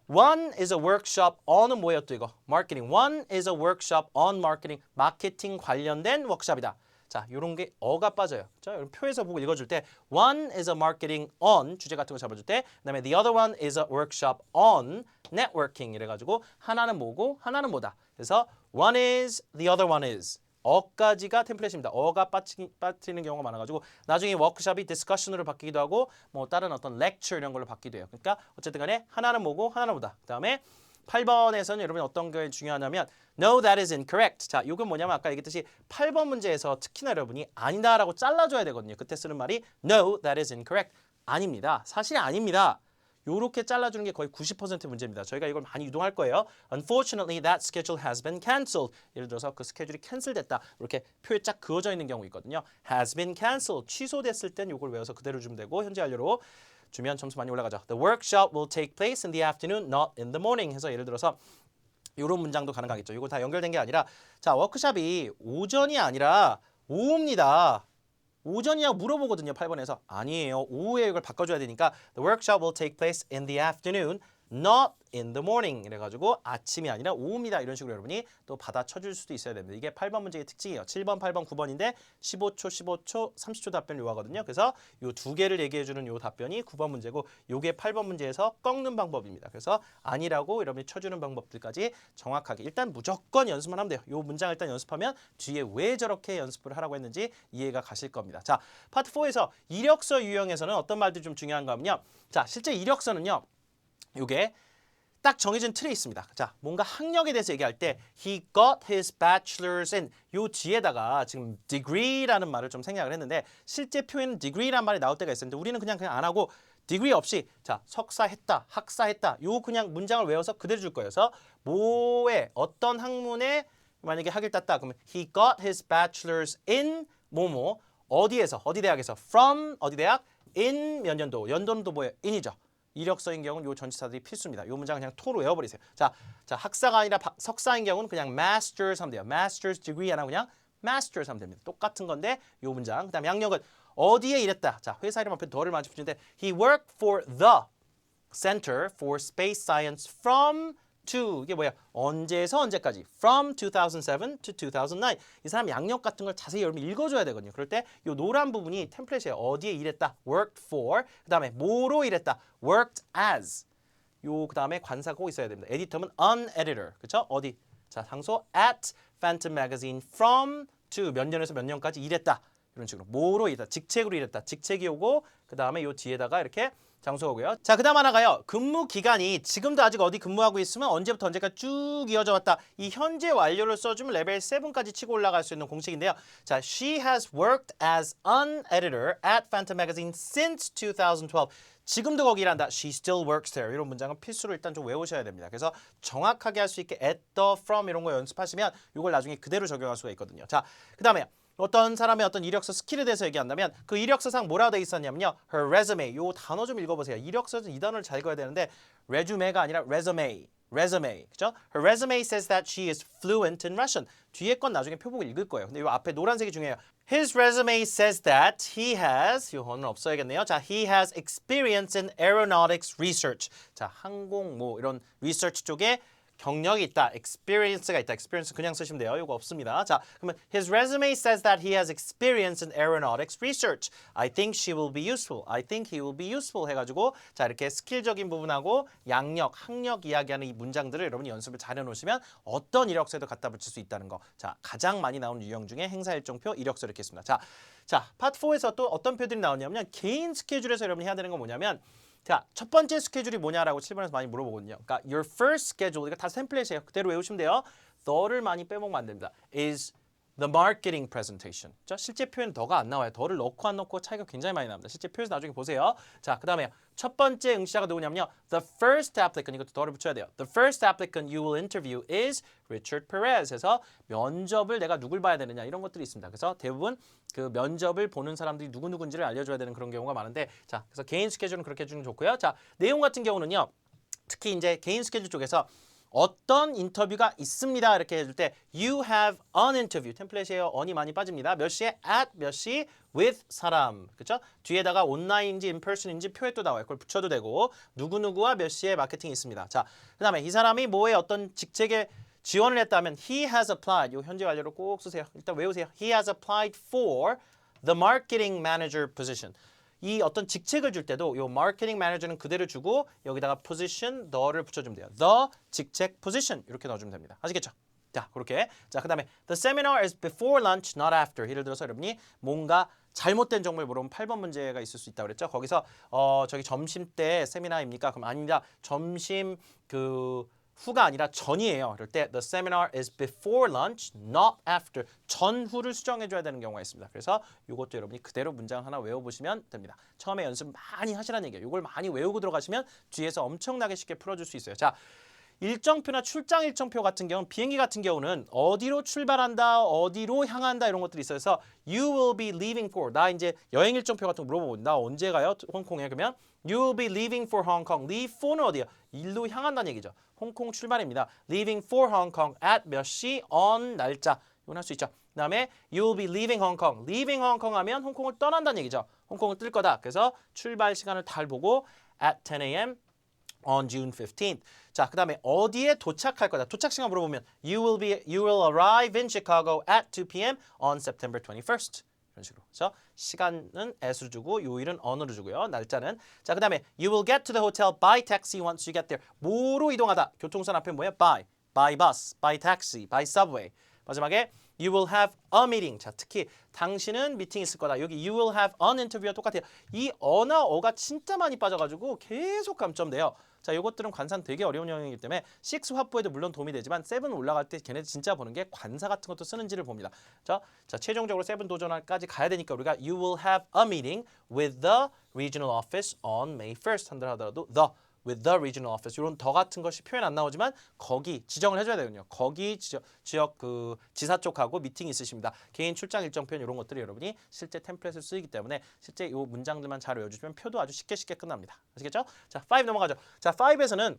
One is a workshop on은 뭐예요 또 이거? 마케팅. One is a workshop on marketing. 마케팅 관련된 워크숍이다. 자, 요런 게 어가 빠져요. 자, 표에서 보고 읽어줄 때 One is a marketing on 주제 같은 거 잡아줄 때 그다음에 the other one is a workshop on networking 이래가지고 하나는 뭐고 하나는 뭐다. 그래서 one is, the other one is. 어까지가 템플릿입니다. 어가 빠뜨리는 경우가 많아가지고 나중에 워크숍이 디스커션으로 바뀌기도 하고 뭐 다른 어떤 렉처 이런 걸로 바뀌기도 해요. 그러니까 어쨌든 간에 하나는 뭐고 하나는 뭐다. 그 다음에 8번에서는 여러분이 어떤 게 중요하냐면 No, that is incorrect. 자, 이건 뭐냐면 아까 얘기했듯이 8번 문제에서 특히나 여러분이 아니다라고 잘라줘야 되거든요. 그때 쓰는 말이 No, that is incorrect. 아닙니다. 사실이 아닙니다. 요렇게 잘라주는 게 거의 90% 문제입니다. 저희가 이걸 많이 유동할 거예요. Unfortunately, that schedule has been cancelled. 예를 들어서 그 스케줄이 캔슬됐다. 이렇게 표에 쫙 그어져 있는 경우 있거든요. Has been cancelled. 취소됐을 땐 요걸 외워서 그대로 주면 되고 현재 완료로 주면 점수 많이 올라가죠. The workshop will take place in the afternoon, not in the morning. 해서 예를 들어서 이런 문장도 가능하겠죠. 이거 다 연결된 게 아니라 자 워크숍이 오전이 아니라 오후입니다. 오전이냐고 물어보거든요. 8번에서. 아니에요. 오후에 이걸 바꿔줘야 되니까 The workshop will take place in the afternoon, not in the morning. 이래가지고 아침이 아니라 오후입니다. 이런 식으로 여러분이 또 받아쳐줄 수도 있어야 됩니다. 이게 8번 문제의 특징이에요. 7번, 8번, 9번인데 15초, 15초, 30초 답변이 요하거든요. 그래서 요 두 개를 얘기해주는 요 답변이 9번 문제고 요게 8번 문제에서 꺾는 방법입니다. 그래서 아니라고 여러분이 쳐주는 방법들까지 정확하게 일단 무조건 연습만 하면 돼요. 요 문장을 일단 연습하면 뒤에 왜 저렇게 연습을 하라고 했는지 이해가 가실 겁니다. 자, 파트 4에서 이력서 유형에서는 어떤 말들이 좀 중요한가 하면요. 자, 실제 이력서는요. 요게 딱 정해진 틀이 있습니다. 자, 뭔가 학력에 대해서 얘기할 때 he got his bachelor's in 요 뒤에다가 지금 degree라는 말을 좀 생략을 했는데 실제 표현은 degree라는 말이 나올 때가 있었는데 우리는 그냥 안 하고 degree 없이 자, 석사했다, 학사했다 요 그냥 문장을 외워서 그대로 줄 거예요. 그래서 뭐에 어떤 학문에 만약에 학위를 땄다 그러면 he got his bachelor's in 뭐뭐 어디에서 어디 대학에서 from 어디 대학 in 몇 년도 연도는 또 뭐예요? in이죠. 이력서인 경우는 요 전치사들이 필수입니다. 요 문장 그냥 토로 외워버리세요. 자, 학사가 아니라 석사인 경우는 그냥 master's 하면 돼요. master's degree 안 하고 그냥 master's 하면 됩니다. 똑같은 건데 요 문장. 그다음 양력은 어디에 일했다. 자, 회사 이름 앞에 더를 많이 붙이는데 he worked for the Center for Space Science from to 이게 뭐야? 언제에서 언제까지? From 2007 to 2009. 이 사람 양력 같은 걸 자세히 여러분 읽어줘야 되거든요. 그럴 때 이 노란 부분이 템플릿이에요. 어디에 일했다? Worked for. 그 다음에 뭐로 일했다? Worked as. 요 그 다음에 관사가 꼭 있어야 됩니다. 에디터면 an editor. 그렇죠? 어디? 자, 장소 at Phantom Magazine from to 몇 년에서 몇 년까지 일했다. 이런 식으로 뭐로 일했다? 직책으로 일했다. 직책이 오고 그 다음에 요 뒤에다가 이렇게 장소고요. 자, 그다음 하나가요. 근무 기간이 지금도 아직 어디 근무하고 있으면 언제부터 언제까지 쭉 이어져 왔다. 이 현재 완료를 써주면 레벨 7까지 치고 올라갈 수 있는 공식인데요. 자, she has worked as an editor at Phantom Magazine since 2012. 지금도 거기 일한다. She still works there. 이런 문장은 필수로 일단 좀 외우셔야 됩니다. 그래서 정확하게 할 수 있게 at, the, from 이런 거 연습하시면 이걸 나중에 그대로 적용할 수가 있거든요. 자, 그다음에 어떤 사람의 어떤 이력서 스킬에 대해서 얘기한다면 그 이력서상 뭐라고 돼 있었냐면요. her resume. 요 단어 좀 읽어보세요. 이력서에서 이 단어를 잘 읽어야 되는데 resume가 아니라 resume. 그죠? Her resume says that she is fluent in Russian. 뒤에 건 나중에 표보고 읽을 거예요. 근데 요 앞에 노란색이 중요해요. His resume says that he has 요거는 없어야겠네요. 자, he has experience in aeronautics research. 자, 항공 뭐 이런 research 쪽에 경력이 있다, experience가 있다. experience 그냥 쓰시면 돼요. 이거 없습니다. 자, 그러면 his resume says that he has experience in aeronautics research. I think she will be useful. I think he will be useful 해가지고 자 이렇게 스킬적인 부분하고 양력, 학력 이야기하는 이 문장들을 여러분이 연습을 잘 해놓으시면 어떤 이력서에도 갖다 붙일 수 있다는 거. 자, 가장 많이 나오는 유형 중에 행사일정표, 이력서 이렇게 있습니다. 자, 자, 파트 4에서 또 어떤 표들이 나오냐면 개인 스케줄에서 여러분이 해야 되는 건 뭐냐면 자, 첫 번째 스케줄이 뭐냐라고 7번에서 많이 물어보거든요. 그러니까 your first schedule 이거 다 템플릿이에요. 그대로 외우시면 돼요. the를 많이 빼먹으면 안 됩니다. is the marketing presentation. 자, 실제 표현 더가 안 나와요. 더를 넣고 안 넣고 차이가 굉장히 많이 납니다. 실제 표현 나중에 보세요. 자, 그다음에 첫 번째 응시자가 누구냐면요. The first applicant 이것도 더를 붙여야 돼요. The first applicant you will interview is Richard Perez. 해서 면접을 내가 누굴 봐야 되느냐 이런 것들이 있습니다. 그래서 대부분 그 면접을 보는 사람들이 누구누군지를 알려줘야 되는 그런 경우가 많은데 자, 그래서 개인 스케줄은 그렇게 해주면 좋고요. 자, 내용 같은 경우는요. 특히 이제 개인 스케줄 쪽에서 어떤 인터뷰가 있습니다. 이렇게 해줄 때 You have an interview. 템플릿이에요. on이 많이 빠집니다. 몇 시에 at 몇 시 with 사람. 그렇죠? 뒤에다가 온라인인지 인퍼슨인지 표에 또 나와요. 그걸 붙여도 되고 누구누구와 몇 시에 마케팅이 있습니다. 자, 그다음에 이 사람이 뭐에 어떤 직책에 지원을 했다면 he has applied. 요 현재 완료로 꼭 쓰세요. 일단 외우세요. He has applied for the marketing manager position. 이 어떤 직책을 줄 때도 요 마케팅 매니저는 그대로 주고 여기다가 position the를 붙여주면 돼요. the 직책 position 이렇게 넣어주면 됩니다. 아시겠죠? 자, 그렇게. 자, 그다음에 the seminar is before lunch, not after. 예를 들어서 여러분이 뭔가 잘못된 정보를 물어보면 8번 문제가 있을 수 있다고 그랬죠? 거기서 저기 점심 때 세미나입니까? 그럼 아닙니다. 점심 후가 아니라 전이에요. 그럴 때 the seminar is before lunch, not after. 전후를 수정해 줘야 되는 경우가 있습니다. 그래서 이것도 여러분이 그대로 문장 하나 외워보시면 됩니다. 처음에 연습 많이 하시라는 얘기예요. 이걸 많이 외우고 들어가시면 뒤에서 엄청나게 쉽게 풀어줄 수 있어요. 자, 일정표나 출장 일정표 같은 경우는 비행기 같은 경우는 어디로 출발한다, 어디로 향한다 이런 것들이 있어서 you will be leaving for 나 이제 여행 일정표 같은 거 물어보고 나 언제 가요? 홍콩에 그러면 you will be leaving for Hong Kong. leave for는 어디야? 일로 향한다는 얘기죠. 홍콩 출발입니다. leaving for Hong Kong at 몇 시 on 날짜 이건 할 수 있죠. 그다음에 you will be leaving Hong Kong. leaving Hong Kong 하면 홍콩을 떠난다는 얘기죠. 홍콩을 뜰 거다. 그래서 출발 시간을 달 보고 at 10 a.m. on June 15th. 자, 그다음에 어디에 도착할 거다. 도착 시간 물어보면 you will arrive in Chicago at 2 p.m. on September 21st. 이런 식으로. 그래서 시간은 at으로 주고 요일은 on으로 주고요. 날짜는. 자, 그다음에 you will get to the hotel by taxi once you get there. 뭐로 이동하다. 교통선 앞에 뭐예요? by bus, by taxi, by subway. 마지막에 you will have a meeting. 자, 특히 당신은 미팅 있을 거다. 여기 you will have an interview와 똑같아요. 이 어나 어가 진짜 많이 빠져가지고 계속 감점돼요. 자, 이것들은 관사는 되게 어려운 영역이기 때문에 6 확보에도 물론 도움이 되지만 7 올라갈 때 걔네들 진짜 보는 게 관사 같은 것도 쓰는지를 봅니다. 자, 최종적으로 7 도전까지 가야 되니까 우리가 you will have a meeting with the regional office on May 1st 한다 하더라도 with the regional office 이런 더 같은 것이 표현 안 나오지만 거기 지정을 해줘야 되거든요. 거기 지역 그 지사 쪽하고 미팅이 있으십니다. 개인 출장 일정 표현 이런 것들이 여러분이 실제 템플릿을 쓰이기 때문에 실제 이 문장들만 잘 외워주시면 표도 아주 쉽게 끝납니다. 아시겠죠? 자, 5 넘어가죠. 자, 5에서는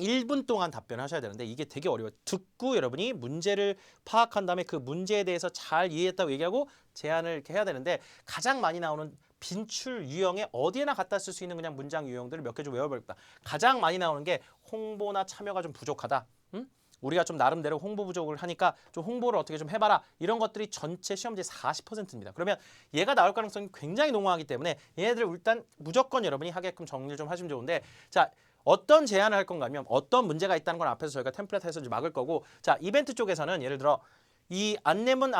1분 동안 답변하셔야 되는데 이게 되게 어려워요. 듣고 여러분이 문제를 파악한 다음에 그 문제에 대해서 잘 이해했다고 얘기하고 제안을 이렇게 해야 되는데 가장 많이 나오는 빈출 유형에 어디에나 갖다 쓸 수 있는 그냥 문장 유형들을 몇 개 좀 외워볼까. 가장 많이 나오는 게 홍보나 참여가 좀 부족하다. 우리가 좀 나름대로 홍보 부족을 하니까 좀 홍보를 어떻게 좀 해봐라. 이런 것들이 전체 시험지 40%입니다. 그러면 얘가 나올 가능성이 굉장히 농후하기 때문에 얘네들 일단 무조건 여러분이 하게끔 정리를 좀 하시면 좋은데 자, 어떤 제안을 할 건가 하면 어떤 문제가 있다는 건 앞에서 저희가 템플릿에서 막을 거고 자, 이벤트 쪽에서는 예를 들어 이 안내문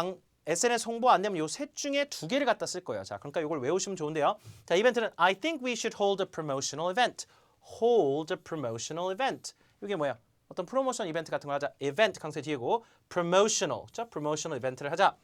SNS 홍보 안내문 요 셋 중에 2개를 갖다 쓸 거예요. 자, 그러니까 이걸 외우시면 좋은데요. 자, 이벤트는 I think we should hold a promotional event. hold a promotional event. 이게 뭐야? 어떤 프로모션 이벤트 같은 걸 하자. event 강세 뒤에고 promotional. 자, promotional 이벤트를 하자.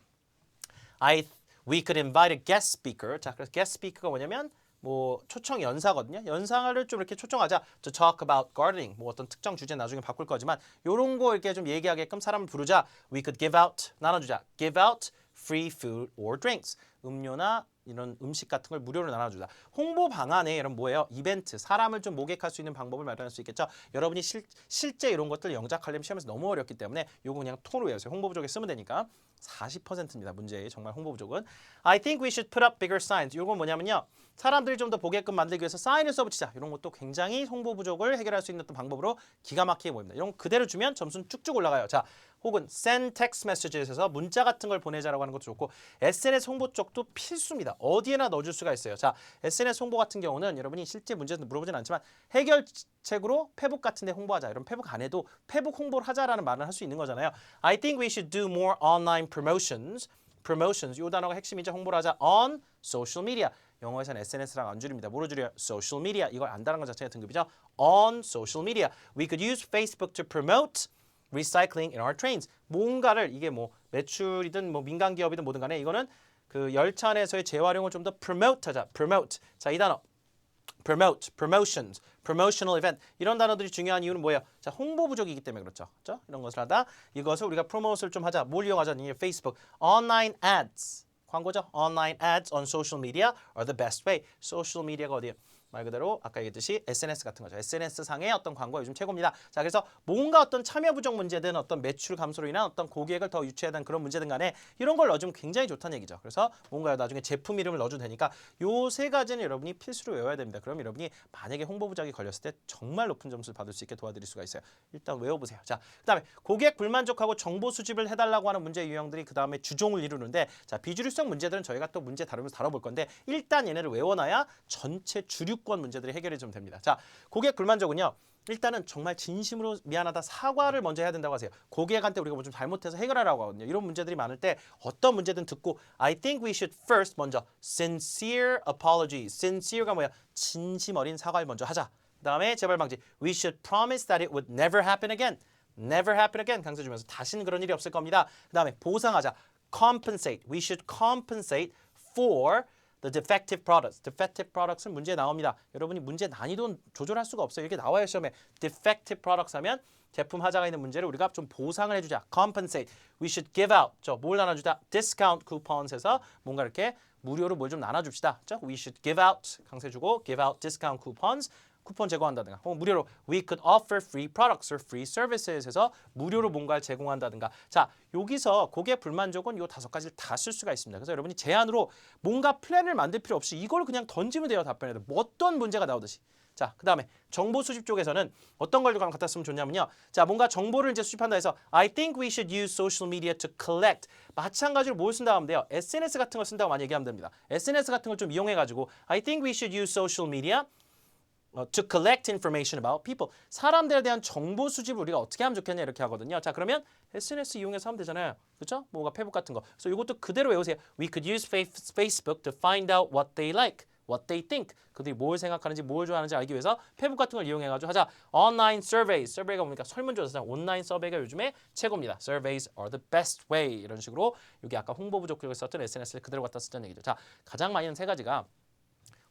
we could invite a guest speaker. 자, 그래서 guest speaker가 뭐냐면 뭐 초청 연사거든요. 연사를 좀 이렇게 초청하자. To talk about gardening. 뭐 어떤 특정 주제 나중에 바꿀 거지만 요런 거 이렇게 좀 얘기하게끔 사람을 부르자. We could give out 나눠주자. Give out free food or drinks. 음료나 이런 음식 같은 걸 무료로 나눠주자. 홍보 방안에 이런 뭐예요? 이벤트, 사람을 좀 모객할 수 있는 방법을 마련할 수 있겠죠. 여러분이 실제 이런 것들 영작하려면 시험에서 너무 어렵기 때문에 요거 그냥 통으로 외우세요. 홍보 부족에 쓰면 되니까. 40%입니다. 문제의 정말 홍보 부족은. I think we should put up bigger signs. 요건 뭐냐면요. 사람들이 좀 더 보게끔 만들기 위해서 사인을 써붙이자. 이런 것도 굉장히 홍보 부족을 해결할 수 있는 어떤 방법으로 기가 막히게 보입니다. 이런 거 그대로 주면 점수는 쭉쭉 올라가요. 자, 혹은 send text messages에서 문자 같은 걸 보내자라고 하는 것도 좋고 SNS 홍보 쪽도 필수입니다. 어디에나 넣어줄 수가 있어요. 자, SNS 홍보 같은 경우는 여러분이 실제 문제에서 물어보진 않지만 해결책으로 페북 같은 데 홍보하자. 이런 페북 안 해도 페북 홍보를 하자라는 말을 할 수 있는 거잖아요. I think we should do more online promotions promotions. 이 단어가 핵심이죠. 홍보를 하자. on social media. 영어에서는 SNS랑 안 줄입니다. 뭐로 줄여요? social media. 이걸 안다는 것 자체가 등급이죠. on social media. We could use Facebook to promote recycling in our trains. 뭔가를 이게 뭐 매출이든 뭐 민간 기업이든 뭐든 간에 이거는 그 열차 안에서의 재활용을 좀 더 promote 하자. promote. 자, 이 단어. promote, promotions, promotional event 이런 단어들이 중요한 이유는 뭐예요? 자, 홍보 부족이기 때문에 그렇죠. 그렇죠? 이런 것을 하다 이것을 우리가 프로모트를 좀 하자. 뭘 이용하자니? Facebook, online ads. 광고죠. online ads on social media are the best way. 소셜 미디어가 어디예요? 말 그대로 아까 얘기했듯이 SNS 같은 거죠. SNS상의 어떤 광고가 요즘 최고입니다. 자, 그래서 뭔가 어떤 참여 부족 문제든 어떤 매출 감소로 인한 어떤 고객을 더 유치해야 되는 그런 문제든 간에 이런 걸 넣어주면 굉장히 좋다는 얘기죠. 그래서 뭔가 나중에 제품 이름을 넣어줘도 되니까 요 세 가지는 여러분이 필수로 외워야 됩니다. 그럼 여러분이 만약에 홍보 부족이 걸렸을 때 정말 높은 점수를 받을 수 있게 도와드릴 수가 있어요. 일단 외워보세요. 자, 그 다음에 고객 불만족하고 정보 수집을 해달라고 하는 문제 유형들이 그 다음에 주종을 이루는데 자, 비주류성 문제들은 저희가 또 문제 다루면서 다뤄볼 건데 일단 얘네를 외워놔야 전체 주류권 문제들이 해결이 좀 됩니다. 자, 고객 불만족은요. 일단은 정말 진심으로 미안하다 사과를 먼저 해야 된다고 하세요. 고객한테 우리가 뭐 좀 잘못해서 해결하라고 하거든요. 이런 문제들이 많을 때 어떤 문제든 듣고 I think we should first 먼저 sincere apology. sincere가 뭐야? 진심 어린 사과를 먼저 하자. 그 다음에 재발 방지. We should promise that it would never happen again. never happen again 강조 주면서 다시는 그런 일이 없을 겁니다. 그 다음에 보상하자. compensate. We should compensate for the defective products. defective products은 문제에 나옵니다. 여러분이 문제 난이도 조절할 수가 없어요. 이게 나와요 시험에. defective products 하면 제품 하자가 있는 문제를 우리가 좀 보상을 해주자. compensate. We should give out. 뭘 나눠주자? discount coupons 해서 뭔가 이렇게 무료로 뭘 좀 나눠줍시다. we should give out. 강세주고 give out discount coupons. 쿠폰 제공한다든가 혹은 무료로 we could offer free products or free services 해서 무료로 뭔가를 제공한다든가 자 여기서 고객 불만족은 요 5가지를 다 쓸 수가 있습니다. 그래서 여러분이 제안으로 뭔가 플랜을 만들 필요 없이 이걸 그냥 던지면 돼요. 답변에도 뭐 어떤 문제가 나오듯이 자, 그 다음에 정보 수집 쪽에서는 어떤 걸 갖다 쓰면 좋냐면요. 자, 뭔가 정보를 이제 수집한다 해서 I think we should use social media to collect. 마찬가지로 뭘 쓴다고 하면 돼요. SNS 같은 걸 쓴다고 많이 얘기하면 됩니다. SNS 같은 걸 좀 이용해가지고 I think we should use social media to collect information about people. 사람들에 대한 정보 수집을 우리가 어떻게 하면 좋겠냐 이렇게 하거든요. 자, 그러면 SNS 이용해서 하면 되잖아요. 그렇죠? 뭐가 페북 같은 거. 그래서 이것도 그대로 외우세요. We could use Facebook to find out what they like, what they think. 그들이 뭘 생각하는지, 뭘 좋아하는지 알기 위해서 페북 같은 걸 이용해가지고 하자. Online surveys. survey가 뭡니까? 설문조사. 온라인 서베이가 요즘에 최고입니다. Surveys are the best way. 이런 식으로 여기 아까 홍보 부족을 썼던 SNS를 그대로 갖다 쓰던 얘기죠. 자, 가장 많이 하는 세 가지가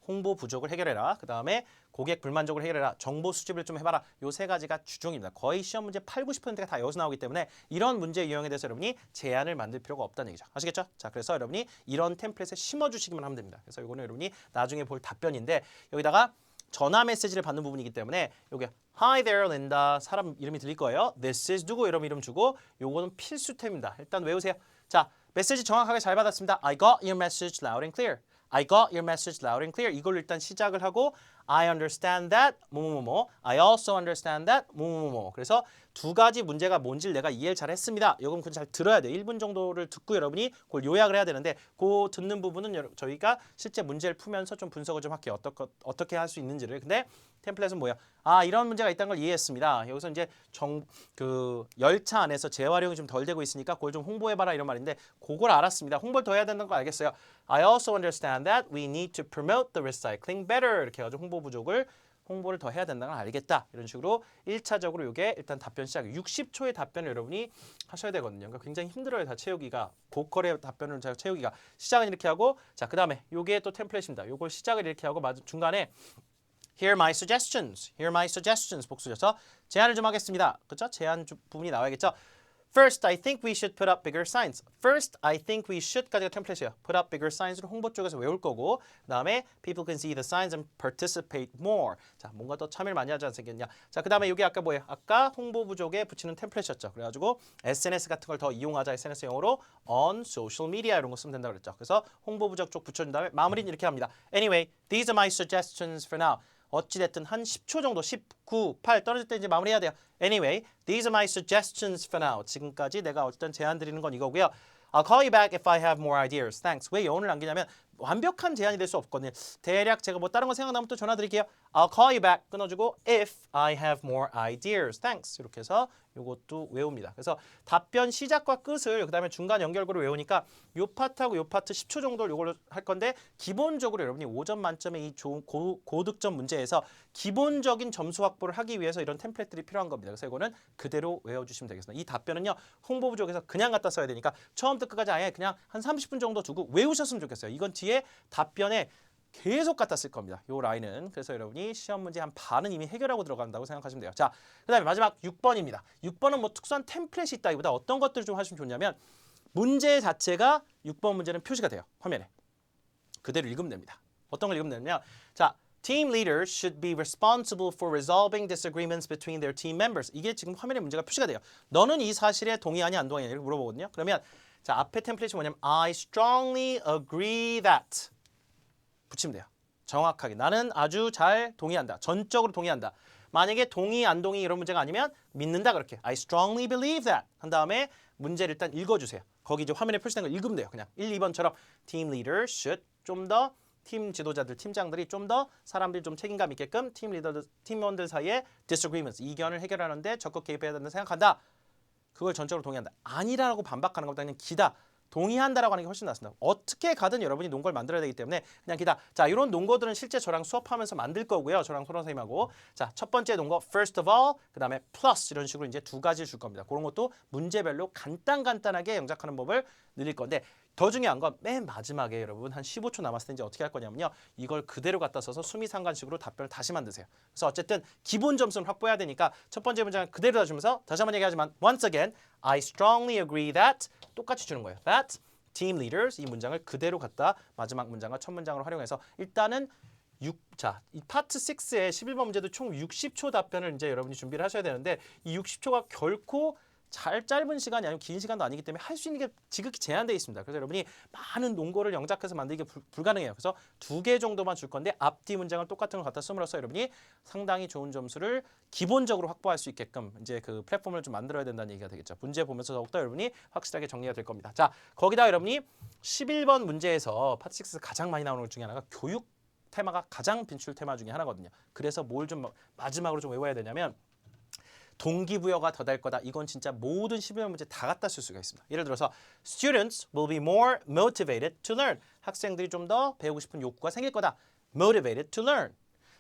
홍보 부족을 해결해라. 그 다음에 고객 불만족을 해결해라. 정보 수집을 좀 해봐라. 요 세 가지가 주종입니다. 거의 시험 문제 80~90%가 다 여기서 나오기 때문에 이런 문제 유형에 대해서 여러분이 제안을 만들 필요가 없다는 얘기죠. 아시겠죠? 자, 그래서 여러분이 이런 템플릿에 심어주시기만 하면 됩니다. 그래서 이거는 여러분이 나중에 볼 답변인데 여기다가 전화 메시지를 받는 부분이기 때문에 여기 Hi there, Linda. 사람 이름이 들릴 거예요. This is 누구 이름 주고 요거는 필수템입니다. 일단 외우세요. 자, 메시지 정확하게 잘 받았습니다. I got your message loud and clear. I got your message loud and clear. 이걸로 일단 시작을 하고 I understand that 뭐뭐뭐 I also understand that 뭐뭐뭐 그래서 두 가지 문제가 뭔지를 내가 이해를 잘 했습니다. 이건 그냥 잘 들어야 돼요. 1분 정도를 듣고 여러분이 그걸 요약을 해야 되는데 그 듣는 부분은 저희가 실제 문제를 풀면서 좀 분석을 좀 할게요. 어떻게 할 수 있는지를. 근데 템플릿은 뭐야? 아, 이런 문제가 있다는 걸 이해했습니다. 여기서 이제 그 열차 안에서 재활용이 좀 덜 되고 있으니까 그걸 좀 홍보해봐라 이런 말인데 그걸 알았습니다. 홍보를 더 해야 된다는 거 알겠어요. I also understand that we need to promote the recycling better. 이렇게 해가지고 홍보를 더 해야 된다는 걸 알겠다. 이런 식으로 1차적으로 이게 일단 답변 시작. 60초의 답변을 여러분이 하셔야 되거든요. 그러니까 굉장히 힘들어요. 다 채우기가. 고퀄의 답변을 제가 채우기가. 시작은 이렇게 하고 자, 그 다음에 요게 또 템플릿입니다. 요걸 시작을 이렇게 하고 중간에 Here are my suggestions. Here are my suggestions. 복수셔서 제안을 좀 하겠습니다. 그렇죠? 제안 부분이 나와야겠죠? First, I think we should put up bigger signs. First, I think we should까지가 템플릿이에요. Put up bigger signs를 홍보 쪽에서 외울 거고 그 다음에 people can see the signs and participate more. 자, 뭔가 더 참여를 많이 하지 않겠냐. 자, 그 다음에 이게 아까 뭐예요? 아까 홍보 부족에 붙이는 템플릿이었죠. 그래가지고 SNS 같은 걸 더 이용하자. SNS 영어로 on social media 이런 거 쓰면 된다고 그랬죠. 그래서 홍보 부족 쪽 붙여준 다음에 마무리는 이렇게 합니다. Anyway, these are my suggestions for now. 어찌됐든 한 10초 정도 19, 8 떨어질 때 이제 마무리해야 돼요. Anyway, these are my suggestions for now. 지금까지 내가 어떤 제안 드리는 건 이거고요. I'll call you back if I have more ideas. Thanks. 왜 여운을 남기냐면 완벽한 제안이 될 수 없거든요. 대략 제가 뭐 다른 거 생각나면 또 전화 드릴게요. I'll call you back 끊어주고 if I have more ideas. Thanks. 이렇게 해서 요것도 외웁니다. 그래서 답변 시작과 끝을 그다음에 중간 연결고를 외우니까 요 파트하고 요 파트 10초 정도를 요걸로 할 건데 기본적으로 여러분이 5점 만점의 이 좋은 고득점 문제에서 기본적인 점수 확보를 하기 위해서 이런 템플릿들이 필요한 겁니다. 그래서 이거는 그대로 외워주시면 되겠습니다. 이 답변은요. 홍보 부족해서 그냥 갖다 써야 되니까 처음부터 끝까지 아예 그냥 한 30분 정도 두고 외우셨으면 좋겠어요. 이건 뒤에 답변에 계속 갖다 쓸 겁니다. 요 라인은. 그래서 여러분이 시험 문제 한 반은 이미 해결하고 들어간다고 생각하시면 돼요. 자, 그 다음에 마지막 6번입니다. 6번은 뭐 특수한 템플릿이 있다기보다 어떤 것들을 좀 하시면 좋냐면 문제 자체가 6번 문제는 표시가 돼요. 화면에. 그대로 읽으면 됩니다. 어떤 걸 읽으면 되냐면 자, Team leaders should be responsible for resolving disagreements between their team members. 이게 지금 화면에 문제가 표시가 돼요. 너는 이 사실에 동의하냐 안 동의하냐 이렇게 물어보거든요. 그러면 자, 앞에 템플릿이 뭐냐면 I strongly agree that 붙이면 돼요. 정확하게. 나는 아주 잘 동의한다. 전적으로 동의한다. 만약에 동의, 안 동의 이런 문제가 아니면 믿는다 그렇게. I strongly believe that. 한 다음에 문제를 일단 읽어주세요. 거기 이제 화면에 표시된 걸 읽으면 돼요. 그냥 1, 2번처럼 team leaders should 좀 더 팀 지도자들, 팀장들이 좀 더 사람들이 좀 책임감 있게끔 팀 리더들, 팀원들 사이에 disagreements, 이견을 해결하는데 적극 개입해야 된다고 생각한다. 그걸 전적으로 동의한다. 아니라고 반박하는 것보다 그냥 기다. 동의한다라고 하는 게 훨씬 낫습니다. 어떻게 가든 여러분이 논거를 만들어야 되기 때문에 그냥 기다. 자, 이런 논거들은 실제 저랑 수업하면서 만들 거고요. 저랑 소론 선생님하고. 자, 첫 번째 논거 first of all, 그다음에 plus 이런 식으로 이제 두 가지를 줄 겁니다. 그런 것도 문제별로 간단하게 영작하는 법을 늘릴 건데 더 중요한 건 맨 마지막에 여러분 한 15초 남았을 때 이제 어떻게 할 거냐면요. 이걸 그대로 갖다 써서 수미상관식으로 답변을 다시 만드세요. 그래서 어쨌든 기본 점수는 확보해야 되니까 첫 번째 문장을 그대로 다주면서 다시 한번 얘기하지만 once again, I strongly agree that 똑같이 주는 거예요. That team leaders 이 문장을 그대로 갖다 마지막 문장과 첫 문장으로 활용해서 일단은 자, 이 파트 6의 11번 문제도 총 60초 답변을 이제 여러분이 준비를 하셔야 되는데 이 60초가 결코 짧은 시간이 아니고 긴 시간도 아니기 때문에 할 수 있는 게 지극히 제한되어 있습니다. 그래서 여러분이 많은 논거를 영작해서 만들기 불가능해요. 그래서 2개 정도만 줄 건데 앞뒤 문장을 똑같은 걸 갖다 씀으로써 여러분이 상당히 좋은 점수를 기본적으로 확보할 수 있게끔 이제 그 플랫폼을 좀 만들어야 된다는 얘기가 되겠죠. 문제 보면서 더욱더 여러분이 확실하게 정리가 될 겁니다. 자, 거기다 여러분이 11번 문제에서 파트 6에서 가장 많이 나오는 것 중에 하나가 교육 테마가 가장 빈출 테마 중에 하나거든요. 그래서 뭘 좀 마지막으로 좀 외워야 되냐면 동기부여가 더 될 거다. 이건 진짜 모든 11번 문제 다 갖다 쓸 수가 있습니다. 예를 들어서 Students will be more motivated to learn. 학생들이 좀 더 배우고 싶은 욕구가 생길 거다. Motivated to learn.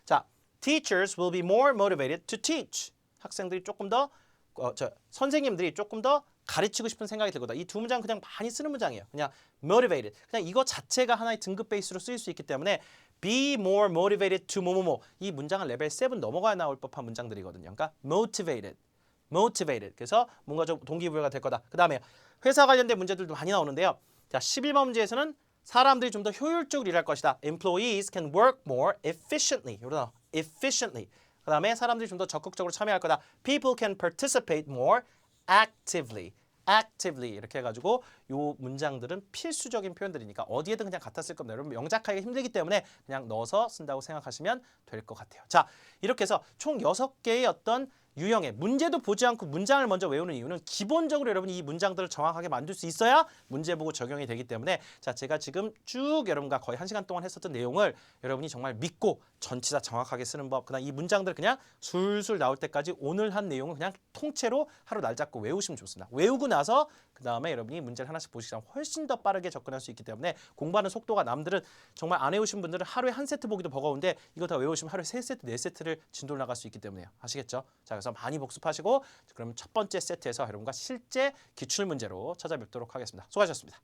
자, Teachers will be more motivated to teach. 학생들이 조금 더 선생님들이 조금 더 가르치고 싶은 생각이 들 거다. 이 두 문장 그냥 많이 쓰는 문장이에요. 그냥 motivated. 그냥 이거 자체가 하나의 등급 베이스로 쓰일 수 있기 때문에 be more motivated to 뭐뭐뭐. 이 문장은 레벨 7 넘어가야 나올 법한 문장들이거든요. 그러니까 motivated. 그래서 뭔가 좀 동기부여가 될 거다. 그 다음에 회사 관련된 문제들도 많이 나오는데요. 자, 11번 문제에서는 사람들이 좀 더 효율적으로 일할 것이다. Employees can work more efficiently. 이러다 efficiently. 그 다음에 사람들이 좀 더 적극적으로 참여할 거다. People can participate more actively. 이렇게 해가지고 요 문장들은 필수적인 표현들이니까 어디에든 그냥 갖다 쓸 겁니다. 여러분 영작하기가 힘들기 때문에 그냥 넣어서 쓴다고 생각하시면 될 것 같아요. 자, 이렇게 해서 총 6개의 어떤 유형의 문제도 보지 않고 문장을 먼저 외우는 이유는 기본적으로 여러분이 이 문장들을 정확하게 만들 수 있어야 문제 보고 적용이 되기 때문에 자, 제가 지금 쭉 여러분과 거의 1시간 동안 했었던 내용을 여러분이 정말 믿고 전치사 정확하게 쓰는 법, 그다음 이 문장들 그냥 술술 나올 때까지 오늘 한 내용을 그냥 통째로 하루 날 잡고 외우시면 좋습니다. 외우고 나서 그 다음에 여러분이 문제를 하나씩 보시면 훨씬 더 빠르게 접근할 수 있기 때문에 공부하는 속도가 남들은 정말 안 외우신 분들은 하루에 한 세트 보기도 버거운데 이거 다 외우시면 하루에 3세트, 4세트를 진도를 나갈 수 있기 때문에요. 아시겠죠? 자, 그래서 많이 복습하시고 그럼 첫 번째 세트에서 여러분과 실제 기출문제로 찾아뵙도록 하겠습니다. 수고하셨습니다.